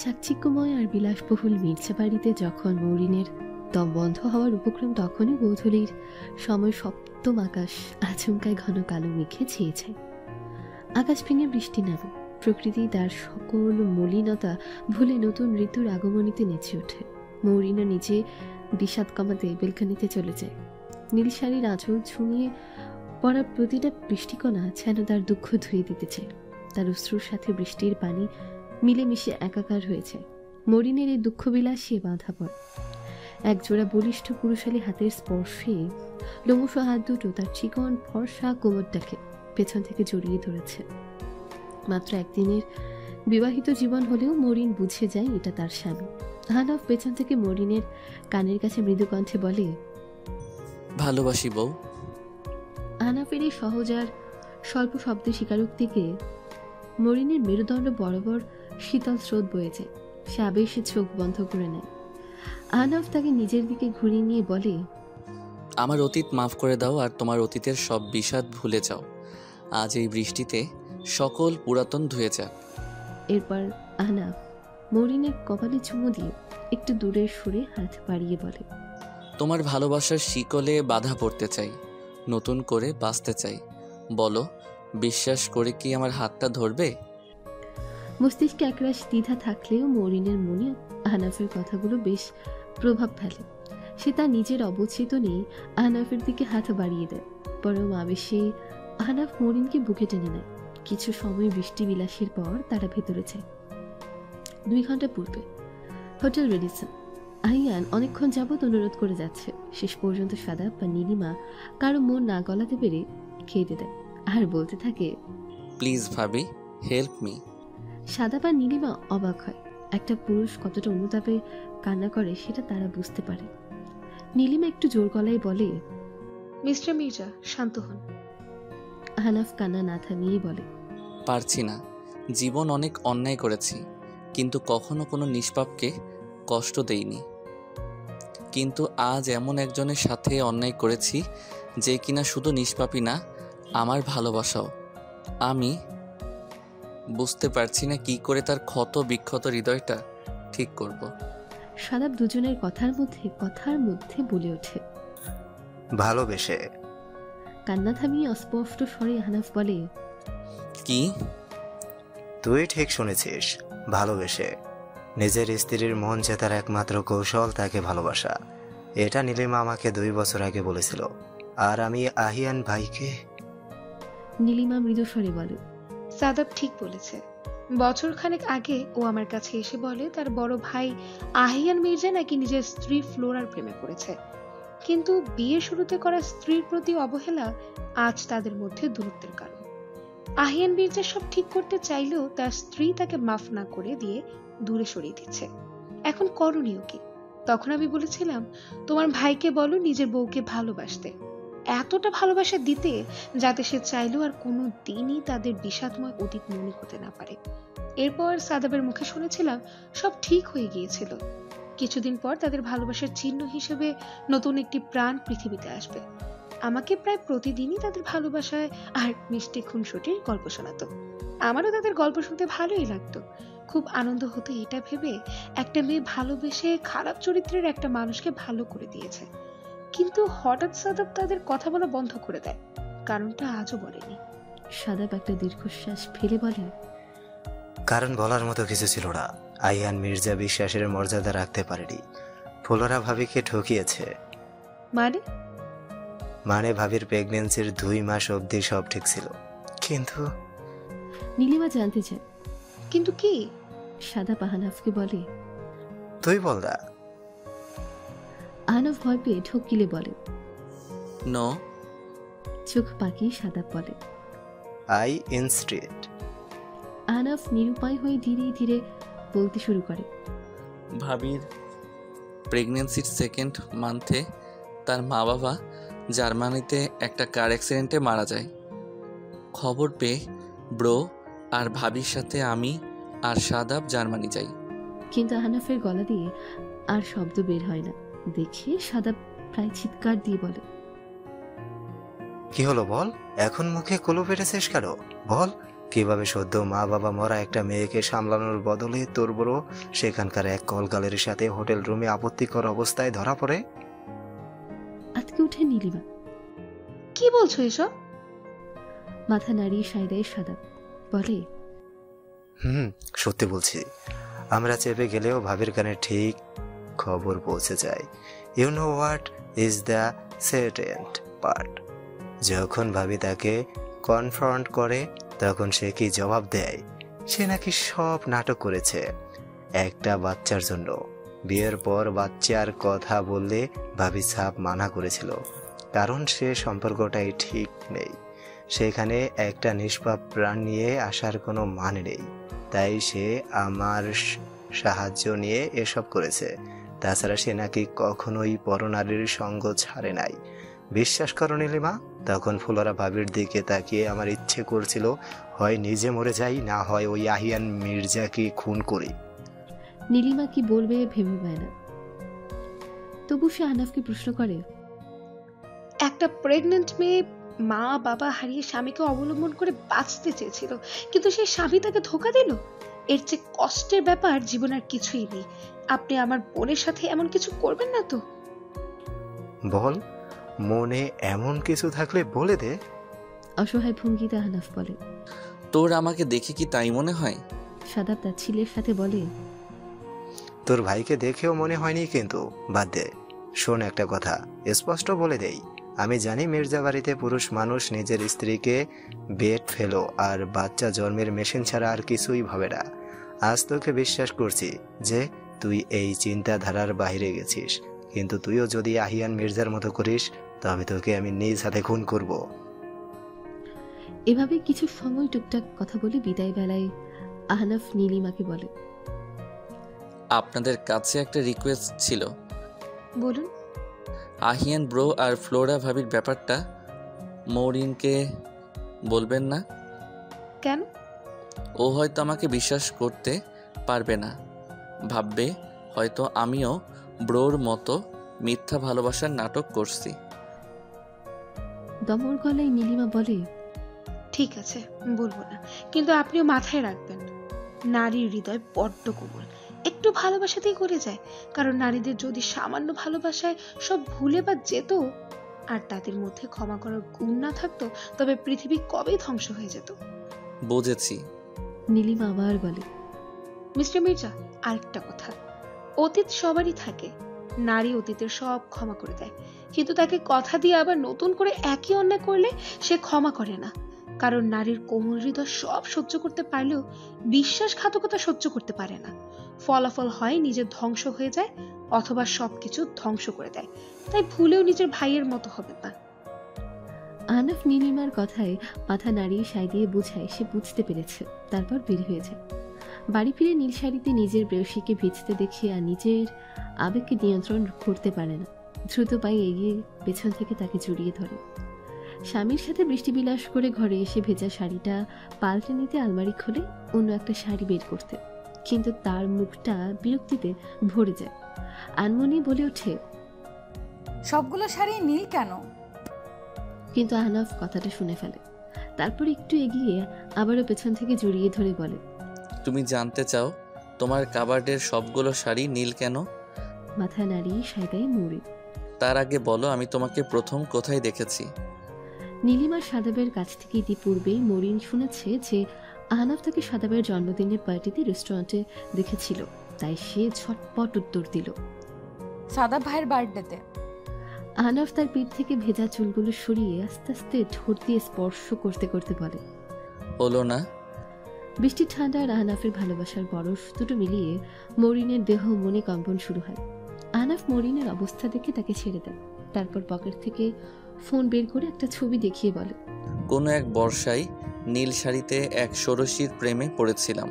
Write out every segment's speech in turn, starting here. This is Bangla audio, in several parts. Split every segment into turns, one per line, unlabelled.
চাকচিক্যময় আর বিলাসবহুল মির্জা বাড়িতে যখন মৌরিনের দম বন্ধ হওয়ার উপক্রম, তখনই গোধূলির সময় সপ্তম আকাশ আচমকায় ঘন কালো মেঘে ছেয়ে যায়। আকাশ ভেঙে বৃষ্টি নামে, প্রকৃতি তার সকল মলিনতা ভুলে নতুন ঋতুর আগমনীতে নেচে ওঠে। মৌরিনা নিজে বিষাদ কমাতে বেলকানিতে চলে যায়। নীল শাড়ির আঁচল ঝুমিয়ে পড়া প্রতিটা বৃষ্টিকণা যেন তার দুঃখ ধুয়ে দিতে চায়। তার অশ্রুর সাথে বৃষ্টির পানি মিলেমিশে একাকার হয়েছে। মরিনের এই দুঃখ বিলাসে বাঁধা পড়ে। একজোড়া বলিষ্ঠ পুরুষালী হাতের স্পর্শে লোমশ হাত দুটো তার চিকন ফর্সা কোমরটাকে পেছন থেকে জড়িয়ে ধরেছে। মাত্র একদিনের বিবাহিত জীবন হলেও মরিন বুঝে যায় এটা তার স্বামী। হানাফ পেছন থেকে মরিনের কানের কাছে মৃদু কণ্ঠে বলে,
ভালোবাসি বউ।
হানাফের এই সহজ আর স্বল্প শব্দে স্বীকারোক্তিকে মরিনের মেরুদণ্ড বরাবর শীতল স্রোত বয়ে যায়। সে আবেশে চোখ বন্ধ করে নেয়। আহনাফ তাকে নিজের দিকে ঘুরিয়ে নিয়ে বলে,
আমার অতীত মাফ করে দাও আর তোমার অতীতের সব বিষাদ ভুলে যাও। আজ এই বৃষ্টিতে সকল পুরাতন ধুয়ে যাক।
এরপর আহনাফ মরিনের কপালে চুমু দিয়ে একটু দূরের সুরে হাত বাড়িয়ে বলে,
তোমার ভালোবাসার শিকলে বাধা পড়তে চাই, নতুন করে বাঁচতে চাই। বলো, বিশ্বাস করে কি আমার হাতটা ধরবে?
মস্তিষ্কে একরাশ দ্বিধা থাকলেও মরিনের মনে আহনাফের কথাগুলো বেশ প্রভাব ফেলে। সে তার নিজের অবচেতনেই আহনাফের দিকে হাত বাড়িয়ে দেয়। পরম আবেশে আহনাফ মরিনকে বুকে টেনে নেয়। কিছু সময় বৃষ্টি বিলাসের পর তারা ভেতরে যায়। 2 ঘন্টা পূর্বে হোটেল রেডিসন। আহিয়ান অনেকক্ষণ যাবৎ অনুরোধ করে যাচ্ছে। শেষ পর্যন্ত সাদাব বা নীলিমা কারো মন না গলাতে পেরে খেয়ে দেয় আর বলতে থাকে,
প্লিজ ভাবি, হেল্প মি।
সাদাব আর নীলিমা অবাক হয়। একটা পুরুষ কতটা অনুতাপে কান্না করে সেটা তারা বুঝতে পারে। নীলিমা একটু জোর গলায় বলে,
মিস্টার মির্জা, শান্ত হন।
হানাফ কান্না না থামিয়ে বলে,
পারছি না। জীবন অনেক অন্যায় করেছি, কিন্তু কখনো কোনো নিষ্পাপকে কষ্ট দেইনি। কিন্তু আজ এমন একজনের সাথে অন্যায় করেছি যে কিনা শুধু নিষ্পাপই না, আমার ভালোবাসাও। আমি বুঝতে পারছি না কি করে তার ক্ষত বিক্ষত হৃদয়টা ঠিক করব।
সাদাব দুজনের কথার মধ্যে বলে ওঠে,
ভালোবেসে।
কান্না থামিয়ে অস্পষ্ট স্বরে হানাফ বলে,
কি?
তুই ঠিক শুনেছিস, ভালোবেসে। নিজের স্ত্রীর মন জেতার একমাত্র কৌশল তাকে ভালোবাসা। এটা নীলিমা আমাকে 2 বছর আগে বলেছিল। আর আমি আহিয়ান ভাইকে।
নীলিমা মৃদু স্বরে বলে,
সাদাব ঠিক বলেছে। বছরখানেক আগে ও আমার কাছে এসে বলে তার বড় ভাই আহিয়ান মির্জা নাকি নিজের স্ত্রী ফ্লোরার প্রেমে পড়েছে, কিন্তু বিয়ের শুরুতে করা স্ত্রীর প্রতি অবহেলা আজ তাদের মধ্যে দূরত্বের কারণ। আহিয়ান মির্জা সব ঠিক করতে চাইলেও তার স্ত্রী তাকে মাফ না করে দিয়ে দূরে সরিয়ে দিচ্ছে। এখন করণীয় কি? তখন আমি বলেছিলাম, তোমার ভাইকে বলো নিজের বউকে ভালোবাসতে, এতটা ভালোবাসা দিতে যাতে সে চাইলেও আর কোনো দিনই তাদের বিষাদময় অতীত মনে করতে না পারে। এরপর সাদাবের মুখে শুনেছিলাম সব ঠিক হয়ে গিয়েছিল। কিছুদিন পর তাদের ভালোবাসার চিহ্ন হিসেবে নতুন একটি প্রাণ পৃথিবীতে আসবে। আমাকে প্রায় প্রতিদিনই তাদের ভালোবাসায় আর মিষ্টি খুনসুটির গল্প শোনাতো। আমারও তাদের গল্প শুনতে ভালোই লাগতো। খুব আনন্দ হতো এটা ভেবে একটা মেয়ে ভালোবেসে খারাপ চরিত্রের একটা মানুষকে ভালো করে দিয়েছে। কিন্তু হঠাৎ সাদাব তাদের কথা বলা বন্ধ করে দেয়। কারণটা আজও বলেনি।
সাদাব একটা দীর্ঘশ্বাস ফেলে বলে,
কারণ বলার মতো কিছু ছিল না। আহিয়ান মির্জা বিশ্বাসের মর্যাদা রাখতে পারেনি। ফ্লোরা ভাবিকে ঠকিয়েছে। মানে ভাবির প্রেগনেন্সির 2 মাস অবধি সব ঠিক ছিল, কিন্তু
নীলিমা জানতে চায়,
কিন্তু কি?
সাদাব আহনাফকে বলে,
তুই বল না।
আহনাফ ভয় পেয়ে ঠকিলে বলে,
নো।
চোখ পাকিয়ে সাদাব বলে,
আই ইনস্ট্রিট।
আহনাফ নিরুপায় হয়ে ধীরে ধীরে বলতে শুরু করে,
ভাবির প্রেগনেন্সির 2nd মান্থে তার মা বাবা জার্মানিতে একটা কার অ্যাক্সিডেন্টে মারা যায়। খবর পেয়ে ব্রো আর ভাবির সাথে আমি আর সাদাব জার্মানি যাই।
কিন্তু আহনাফের গলা দিয়ে আর শব্দ বের হয় না দেখে সাদাব প্রায় চিৎকার দিয়ে বলে,
কি হলো বল, এখন মুখে কুলু পেটেছিস কেন? বল, কিভাবে সদ্য মা বাবা মরা একটা মেয়েকে সামলানোর বদলে তোর বড় সেখানকার এক কলগালের সাথে হোটেল রুমে আপত্তিকর অবস্থায় ধরা পড়ে।
আজকে উঠে নীলিমা।
কি বলছো এসব?
মাথা নাড়িয়ে সায় দেয় সাদাব। বলে,
সত্যি বলছি। আমরা চেপে গেলেও ভাবির কানে ঠিক খবর পৌঁছে যায়। You know what is the saddest part? যখন ভাবি তাকে কনফ্রন্ট করে তখন সে কি জবাব দেয়? সে নাকি সব নাটক করেছে একটা বাচ্চার জন্য। বিয়ের পর বাচ্চার কথা বললে ভাবি সাপ মানা করেছিল, কারণ সে সম্পর্কটাই ঠিক নেই। সেখানে একটা নিষ্পাপ প্রাণ নিয়ে আসার কোনো মানে নেই, তাই সে আমার সাহায্য নিয়ে এসব করেছে। তাছাড়া সে নাকি কখনোই পরনারীর সঙ্গ ছাড়ে নাই। বিশ্বাস করো নীলিমা, তখন ফুলরা ভাবির দিকে তাকিয়ে আমার ইচ্ছে করছিল হয় নিজে মরে যাই, না হয় ওই আহিয়ান মির্জাকে খুন করি।
নীলিমা কি বলবে ভেবে পায় না। তবু সে আহনাফকে প্রশ্ন করে,
একটা প্রেগনেন্ট মেয়ে মা বাবা হারিয়ে স্বামীকে অবলম্বন করে বাঁচতে চেয়েছিল, কিন্তু সেই স্বামী তাকে ধোঁকা দিল। এর চেয়ে কষ্টের ব্যাপার জীবন আর কিছুই নেই। আপনি আমার বোনের সাথে এমন কিছু করবেন না তো?
বল, মনে এমন কিছু থাকলে বলে দে।
অসহায় ভঙ্গিতে আহনাফ বলে।
তোর আমাকে দেখে কি তাই মনে হয়?
সাদাব তার ছেলের সাথে বলে,
তোর ভাইকে দেখেও মনে হয়নি, কিন্তু বাদ দে। শোন একটা কথা স্পষ্ট বলে দেই, আমি জানি মির্জা বাড়িতে পুরুষ মানুষ নিজের স্ত্রীকে বেড ফেলো আর বাচ্চা জন্মের মেশিন ছাড়া আর কিছুই ভাবে না। আজ তোকে বিশ্বাস করছি যে তুই এই চিন্তাধারার বাইরে গেছিস, কিন্তু তুইও যদি আহিয়ান মির্জার মতো করিস তবে তোকে আমি নিজ হাতে খুন করব।
এভাবে কিছু সময় টুকটাক কথা বলে বিদায় বেলায় আহনাফ নীলিমাকে বলে,
আপনাদের কাছে একটা রিকোয়েস্ট ছিল।
বলুন।
আহিয়ান ব্রো আর ফ্লোরা ভাবির ব্যাপারটা মৌরিনকে বলবেন না?
কেন?
ও হয়তো আমাকে বিশ্বাস করতে পারবে না, ভাববে হয়তো আমিও ব্রোর মতো মিথ্যা ভালোবাসার নাটক করছি।
দমর গলায় নীলিমা বলে,
ঠিক আছে, বলবো না, কিন্তু আপনিও মাথায় রাখবেন নারীর হৃদয় বড্ড কোমল, একটু ভালোবাসাতেই করে যায়। কারণ নারীদের যদি সামান্য ভালোবাসায় সব ভুলে বা যেত আর তাদের মধ্যে ক্ষমা করার গুণ না থাকতো, তবে পৃথিবী কবেই ধ্বংস হয়ে যেত।
বুঝেছি।
নীলিমা আবার বলে,
মিস্টার মির্জা, আরেকটা কথা, অতীত সবারই থাকে। নারী অতীতের সব ক্ষমা করে দেয়, কিন্তু তাকে কথা দিয়ে আবার নতুন করে একই অন্যায় করলে সে ক্ষমা করে না। কারণ নারীর কোমল হৃদয় সব সহ্য করতে পারলেও বিশ্বাসঘাতকতা সহ্য করতে পারে না। ফলাফল হয় নিজের ধ্বংস হয়ে যায়, অথবা সবকিছু ধ্বংস করে দেয়। তাই ভুলেও নিজের ভাইয়ের মতো হবে না।
আহনাফ নীলিমার কথায় মাথা নাড়িয়ে সায় দিয়ে বুঝায় সে বুঝতে পেরেছে। তারপর বের হয়ে যায়। বাড়ি ফিরে নীল শাড়িতে নিজের প্রেয়সীকে ভিজতে দেখে আর নিজের আবেগকে নিয়ন্ত্রণ করতে পারে না। দ্রুত পায়ে এগিয়ে পেছন থেকে তাকে জড়িয়ে ধরে। স্বামীর সাথে বৃষ্টিবিলাস করে ঘরে এসে ভেজা শাড়িটা পাল্টে নিতে আলমারি খুলে অন্য একটা শাড়ি বের করতে, কিন্তু তার মুখটা বিরক্তিতে ভরে যায়। আনমনি বলে ওঠে,
সবগুলো শাড়ি নীল কেন?
কিন্তু আহনাফ কথাটা শুনে ফেলে। তারপর একটু এগিয়ে আবারও পেছন থেকে জড়িয়ে ধরে বলে,
তুমি জানতে চাও তোমার কাবার্ডের সবগুলো শাড়ি নীল কেন?
মাথা নাড়িয়ে সায় দেয় মৌরি।
তার আগে বলো আমি তোমাকে প্রথম কোথায় দেখেছি?
নীলিমার সাদাবের কাছ থেকে ইতিপূর্বেই মরিন শুনেছে যে আহনাফ তাকে সাদাবের জন্মদিনের পার্টিতে রেস্টুরেন্টে দেখেছিল, তাই সে ঝটপট উত্তর দিল,
সাদা ভাইয়ের বার্থডেতে।
আহনাফ তার পিঠ থেকে ভেজা চুলগুলো সরিয়ে আস্তে আস্তে ঠোঁট দিয়ে স্পর্শ করতে করতে বলে,
হলো না?
বৃষ্টির ঠান্ডা আর আহনাফের ভালোবাসার বরফ দুটো মিলিয়ে মরিনের দেহ মনে কম্পন শুরু হয়। আহনাফ মরিনের অবস্থা দেখে তাকে ছেড়ে দেয়। তারপর পকেট থেকে ফোন বের করে একটা ছবি দেখিয়ে বলে,
কোনো এক বর্ষায় নীল শাড়িতে এক ষোড়শীর প্রেমে পড়েছিলাম।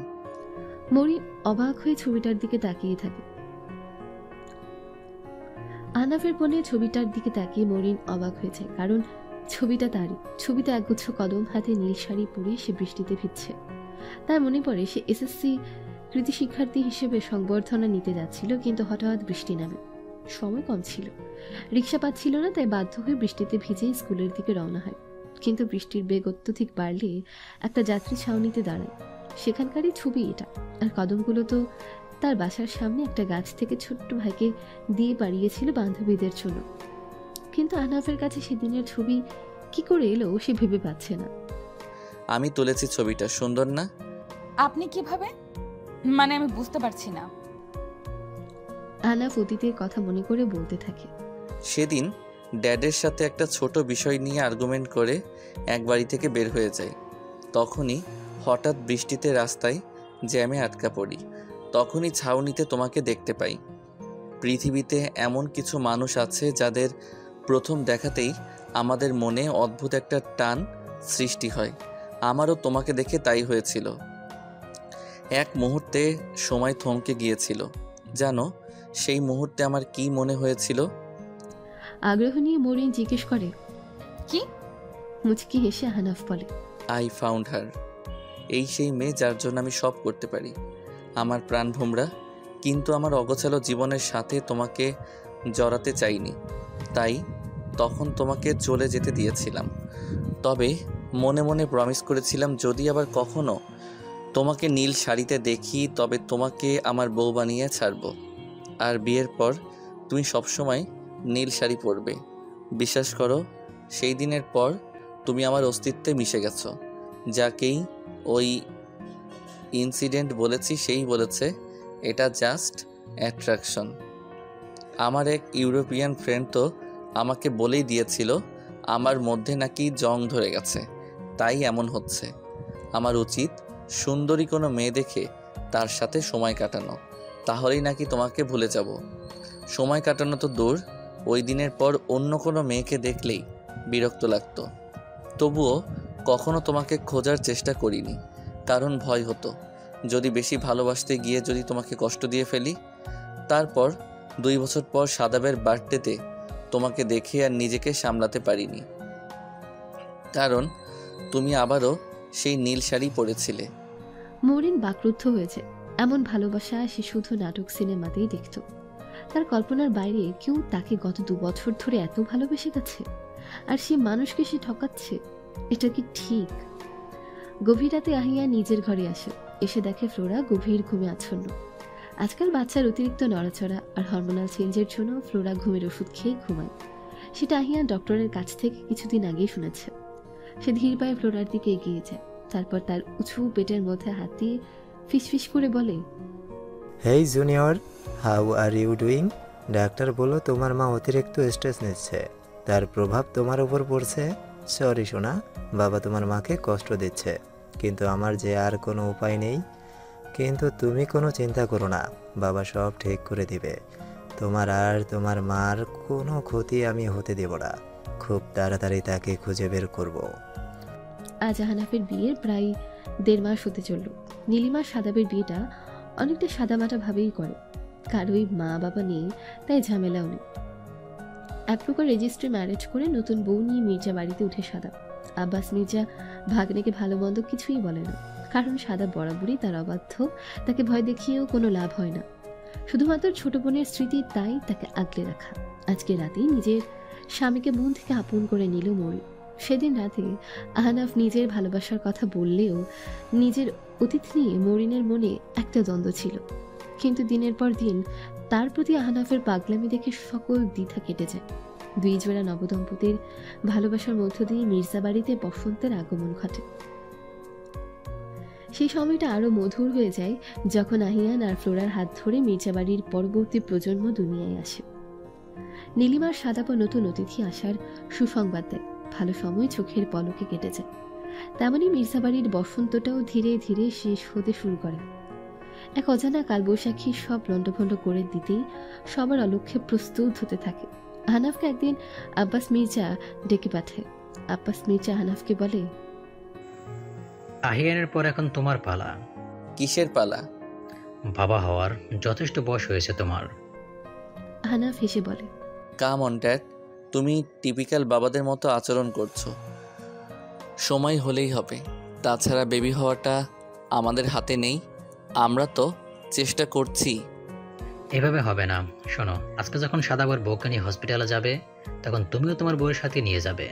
মরিন অবাক হয়ে ছবিটার দিকে তাকিয়ে থাকে। আহনাফের ফোনে ছবিটার দিকে তাকিয়ে মরিন অবাক হয়ে যায়, কারণ ছবিটা তারই। ছবিতে একগুচ্ছ কদম হাতে নীল শাড়ি পরে সে বৃষ্টিতে ভিজছে। তার মনে পড়ে সে এসএসসি কৃতি শিক্ষার্থী হিসেবে সংবর্ধনা নিতে যাচ্ছিল, কিন্তু হঠাৎ বৃষ্টি নামে। সময় কম ছিল, রিক্সা পাচ্ছিল না, তাই বাধ্য হয়ে বৃষ্টিতে ভিজে স্কুলের দিকে রওনা হয়। কিন্তু বৃষ্টির বেগ অত্যধিক বাড়লে একটা যাত্রী ছাউনিতে দাঁড়ায়। সেখানকারই ছবি এটা। আর কদমগুলো তো তার বাসার সামনে একটা গাছ থেকে ছোট্ট ভাইকে দিয়ে পাড়িয়েছিল বান্ধবীদের জন্য। কিন্তু আহনাফের কাছে সেদিনের ছবি কি করে এলো সে ভেবে পাচ্ছে না।
আমি তুলেছি ছবিটা, সুন্দর না?
আপনি কিভাবে? মানে আমি বুঝতে পারছি না।
আহনাফ অতীতের কথা মনে করে বলতে থাকে।
সেদিন ড্যাডের সাথে একটা ছোট বিষয় নিয়ে আর্গুমেন্ট করে এক বাড়ি থেকে বের হয়ে যায়। তখনই হঠাৎ বৃষ্টিতে রাস্তায় জ্যামে আটকা পড়ি। তখনই ছাউনিতে তোমাকে দেখতে পাই। পৃথিবীতে এমন কিছু মানুষ আছে যাদের প্রথম দেখাতেই আমাদের মনে অদ্ভুত একটা টান সৃষ্টি হয়। আমারও তোমাকে দেখে তাই হয়েছিল। এক মুহূর্তে সময় থমকে গিয়েছিল। জানো সেই মুহূর্তে আমার কি মনে হয়েছিল?
আগ্রহ নিয়ে মরিন জিজ্ঞেস করে।
কি?
মুচকি হেসে আহনাফ বলে,
আই ফাউন্ড হার। এই সেই মেয়ে যার জন্য আমি সব করতে পারি, আমার প্রাণ ভোমরা। কিন্তু আমার অগোছালো জীবনের সাথে তোমাকে জড়াতে চাইনি, তাই তখন তোমাকে চলে যেতে দিয়েছিলাম। তবে মনে মনে প্রমিস করেছিলাম যদি আবার কখনো তোমাকে নীল শাড়িতে দেখি তবে তোমাকে আমার বউ বানিয়ে ছাড়ব। আর বিয়ের পর তুমি সবসময় নীল শাড়ি পরবে। বিশ্বাস করো, সেই দিনের পর তুমি আমার অস্তিত্বে মিশে গেছো। যাকেই ওই ইনসিডেন্ট বলেছি সেই বলেছে এটা জাস্ট অ্যাট্রাকশন। আমার এক ইউরোপিয়ান ফ্রেন্ড তো আমাকে বলেই দিয়েছিল আমার মধ্যে নাকি জং ধরে গেছে, তাই এমন হচ্ছে। আমার উচিত সুন্দরী কোনো মেয়ে দেখে তার সাথে সময় কাটানো, তাহলেই নাকি তোমাকে ভুলে যাব। সময় কাটানো তো দূর, ওই দিনের পর অন্য কোনো মেয়েকে দেখলেই বিরক্ত লাগতো। তবুও কখনো তোমাকে খোঁজার চেষ্টা করিনি, কারণ ভয় হতো যদি বেশি ভালোবাসতে গিয়ে যদি তোমাকে কষ্ট দিয়ে ফেলি। তারপর 2 বছর পর সাদাবের বার্থডেতে তোমাকে দেখে আর নিজেকে সামলাতে পারিনি, কারণ তুমি আবারও সেই নীল শাড়ি পরেছিলে।
মরিন বাকরুদ্ধ হয়েছে। এমন ভালোবাসা সে শুধু নাটক সিনেমাতেই দেখত। তার কল্পনার বাইরে কেউ তাকে গত 2 বছর ধরে এত ভালোবেসে গেছে, আর সে মানুষকে সে ঠকাচ্ছে। এটা কি ঠিক? গভীর রাতে আহিয়া নিজের ঘরে আসে। এসে দেখে ফ্লোরা গভীর ঘুমে আচ্ছন্ন। আজকাল বাচ্চার অতিরিক্ত নড়াচড়া আর হরমোনাল চেঞ্জের জন্য ফ্লোরা ঘুমের ওষুধ খেয়ে ঘুমায়। সেটা আহিয়া ডক্টরের কাছ থেকে কিছুদিন আগেই শুনেছে। সে ধীর পায়ে ফ্লোরার দিকে এগিয়ে যায়। তারপর তার উঁচু পেটের মধ্যে হাত দিয়ে ফিসফিস করে বলে,
hey junior, how are you doing? Doctor বলল তোমার মা অতিরিক্ত স্ট্রেস নিচ্ছে, তার প্রভাব তোমার উপর পড়ছে। সরি সোনা, বাবা তোমার মাকে কষ্ট দিচ্ছে, কিন্তু আমার যে আর কোনো উপায় নেই। কিন্তু তুমি কোনো চিন্তা করো না, বাবা সব ঠিক করে দিবে। তোমার আর তোমার মার কোনো ক্ষতি আমি হতে দেব না। খুব তাড়াতাড়ি তাকে খুঁজে বের করব।
আজ আহনাফের বিয়ের প্রায় 1.5 মাস হতে চলল। নীলিমা সাদাবের বিয়েটা অনেকটা সাদামাটা ভাবেই করে, কারোই মা বাবা নেই, তাই ঝামেলাও নেই। এক প্রকার রেজিস্ট্রি ম্যারেজ করে নতুন বউ নিয়ে মির্জা বাড়িতে উঠে সাদা। আব্বাস মির্জা ভাগ্নেকে ভালো মন্দ কিছুই বলে না, কারণ সাদা বরাবরই তার অবাধ্য। তাকে ভয় দেখিয়েও কোনো লাভ হয় না, শুধুমাত্র ছোট বোনের স্মৃতি, তাই তাকে আগলে রাখা। আজকে রাতেই নিজের স্বামীকে মন থেকে আপন করে নিল মরি। সেদিন রাতে আহনাফ নিজের ভালোবাসার কথা বললেও নিজের অতীত নিয়ে মরিনের মনে একটা দ্বন্দ্ব ছিল। কিন্তু দিনের পর দিন তার প্রতি আহনাফের পাগলামি দেখে সকল দ্বিধা কেটে যায়। 2 জোড়া নবদম্পতির ভালোবাসার মধ্য দিয়ে মির্জা বাড়িতে বসন্তের আগমন ঘটে। সেই সময়টা আরো মধুর হয়ে যায় যখন আহিয়ান আর ফ্লোরার হাত ধরে মির্জা বাড়ির পরবর্তী প্রজন্ম দুনিয়ায় আসে। নীলিমার সাদাপা নতুন অতিথি আসার সুসংবাদ দেয়। ভালো সময় চোখের পলকে কেটে যায়। তেমনি মির্জা বাড়ির বসন্তটাও ধীরে ধীরে শেষ হতে শুরু করে। এক অজানা কালবৈশাখী সব লন্ডভন্ড করে দিতেই সবার অলক্ষ্যে প্রস্তুত হতে থাকে। আহনাফকে একদিন আব্বাস মির্জা ডেকে পাঠায়। আব্বাস মির্জা আহনাফকে বলে,
আহিয়ানের পর এখন তোমার পালা।
কিসের পালা?
বাবা হওয়ার যথেষ্ট বয়স হয়েছে তোমার।
আহনাফ হেসে বলে,
কাম অন ড্যাড, তুমি টিপিক্যাল বাবাদের মতো আচরণ করছো। সময় হলেই হবে, তাছাড়া বেবি হওয়াটা আমাদের হাতে নেই। আমরা তো চেষ্টা করছি।
এভাবে হবে না। শোনো, আজকে যখন সাদাবার বউকে নিয়ে হসপিটালে যাবে, তখন তুমিও তোমার বউয়ের সাথে নিয়ে যাবে।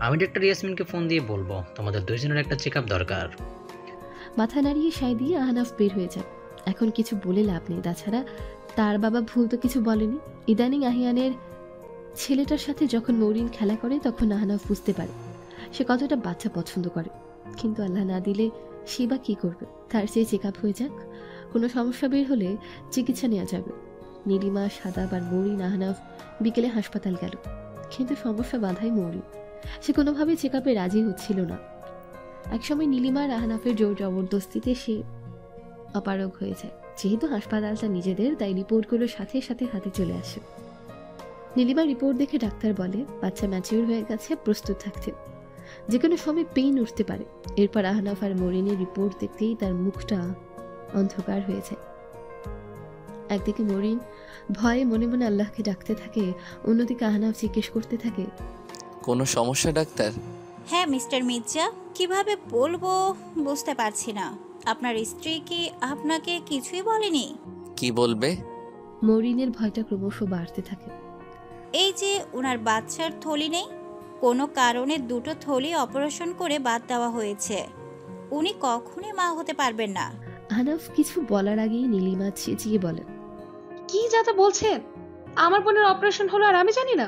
আমি ডাক্তার ইয়াসমিনকে ফোন দিয়ে বলবো তোমাদের দুইজনের একটা চেক আপ দরকার।
মাথা নাড়িয়ে সায় দিয়ে আহনাফ বের হয়ে যায়। এখন কিছু বলে লাভ নেই, তাছাড়া তার বাবা ভুল তো কিছু বলেনি। ইদানিং আহিয়ানের ছেলেটার সাথে যখন মৌরিন খেলা করে তখন আহনাফ বুঝতে পারে সে কতটা বাচ্চা পছন্দ করে, কিন্তু আল্লাহ না দিলে সে বা কী করবে। তার চেয়ে চেক আপ হয়ে যাক, কোনো সমস্যা বের হলে চিকিৎসা নেওয়া যাবে। নীলিমা, সাদাব আর মৌরিন আহনাফ বিকেলে হাসপাতাল গেল, কিন্তু সমস্যা বাধাই মৌরিন। সে কোনোভাবেই চেক আপে রাজি হচ্ছিল না। একসময় নীলিমা আর আহনাফের জোর জবরদস্তিতে সে অপারগ হয়ে যায়। যেহেতু হাসপাতালটা নিজেদের, তাই রিপোর্টগুলোর সাথে সাথে হাতে চলে আসে। নীলিমার রিপোর্ট দেখে ডাক্তার বলে বাচ্চা ম্যাচিউর হয়ে গেছে, প্রস্তুত থাকতে, যে কোনো সময় পেইন উঠতে পারে। এরপর আহনাফ আর মরিনের রিপোর্ট দেখতেই তার মুখটা অন্ধকার হয়ে যায়। একদিকে মরিন ভয়ে মনে মনে আল্লাহকে ডাকতে থাকে, অন্যদিকে আহনাফ জিজ্ঞেস করতে থাকে,
কোনো সমস্যা ডাক্তার?
হ্যাঁ মিস্টার মির্জা, কিভাবে বলবো বুঝতে পারছি না। আপনার স্ত্রী কি আপনাকে কিছুই বলেনি?
কি বলবে?
মরিনের ভয়টা ক্রমশ বাড়তে থাকে।
এই যে ওনার বাচ্চার থলি নেই, কোনো কারণে দুটো থলি অপারেশন করে বাদ দেওয়া হয়েছে, উনি কখনোই মা হতে পারবেন না।
আহনাফ কিছু বলার আগেই নীলিমা চেঁচিয়ে বলে,
কি যাতে বলছেন? আমার বোনের অপারেশন হলো আর আমি জানি না?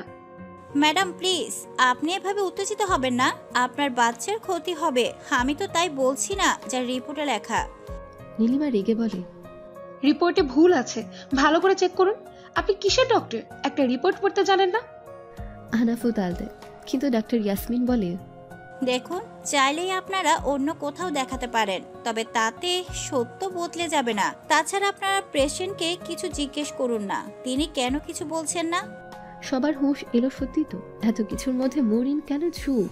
ম্যাডাম প্লিজ, আপনি এভাবে উত্তেজিত হবেন না, আপনার বাচ্চার ক্ষতি হবে। আমি তো তাই বলছি না যার রিপোর্টে লেখা।
নীলিমা রেগে বলে,
রিপোর্টে ভুল আছে, ভালো করে চেক করুন। আপনি কিসের ডক্টর, একটা রিপোর্ট পড়তে জানেন না?
আহনাফও তাল দেয়, কিন্তু ডাক্তার ইয়াসমিন বলে,
দেখুন, চাইলেই আপনারা অন্য কোথাও দেখাতে পারেন, তবে তাতে সত্য বদলে যাবে না। তাছাড়া আপনারা পেশেন্টকে কিছু জিজ্ঞেস করুন না, তিনি কেন কিছু বলছেন না।
সবার হুঁশ এলো সত্যি তো, এত কিছুর মধ্যে মরিন কেন চুপ?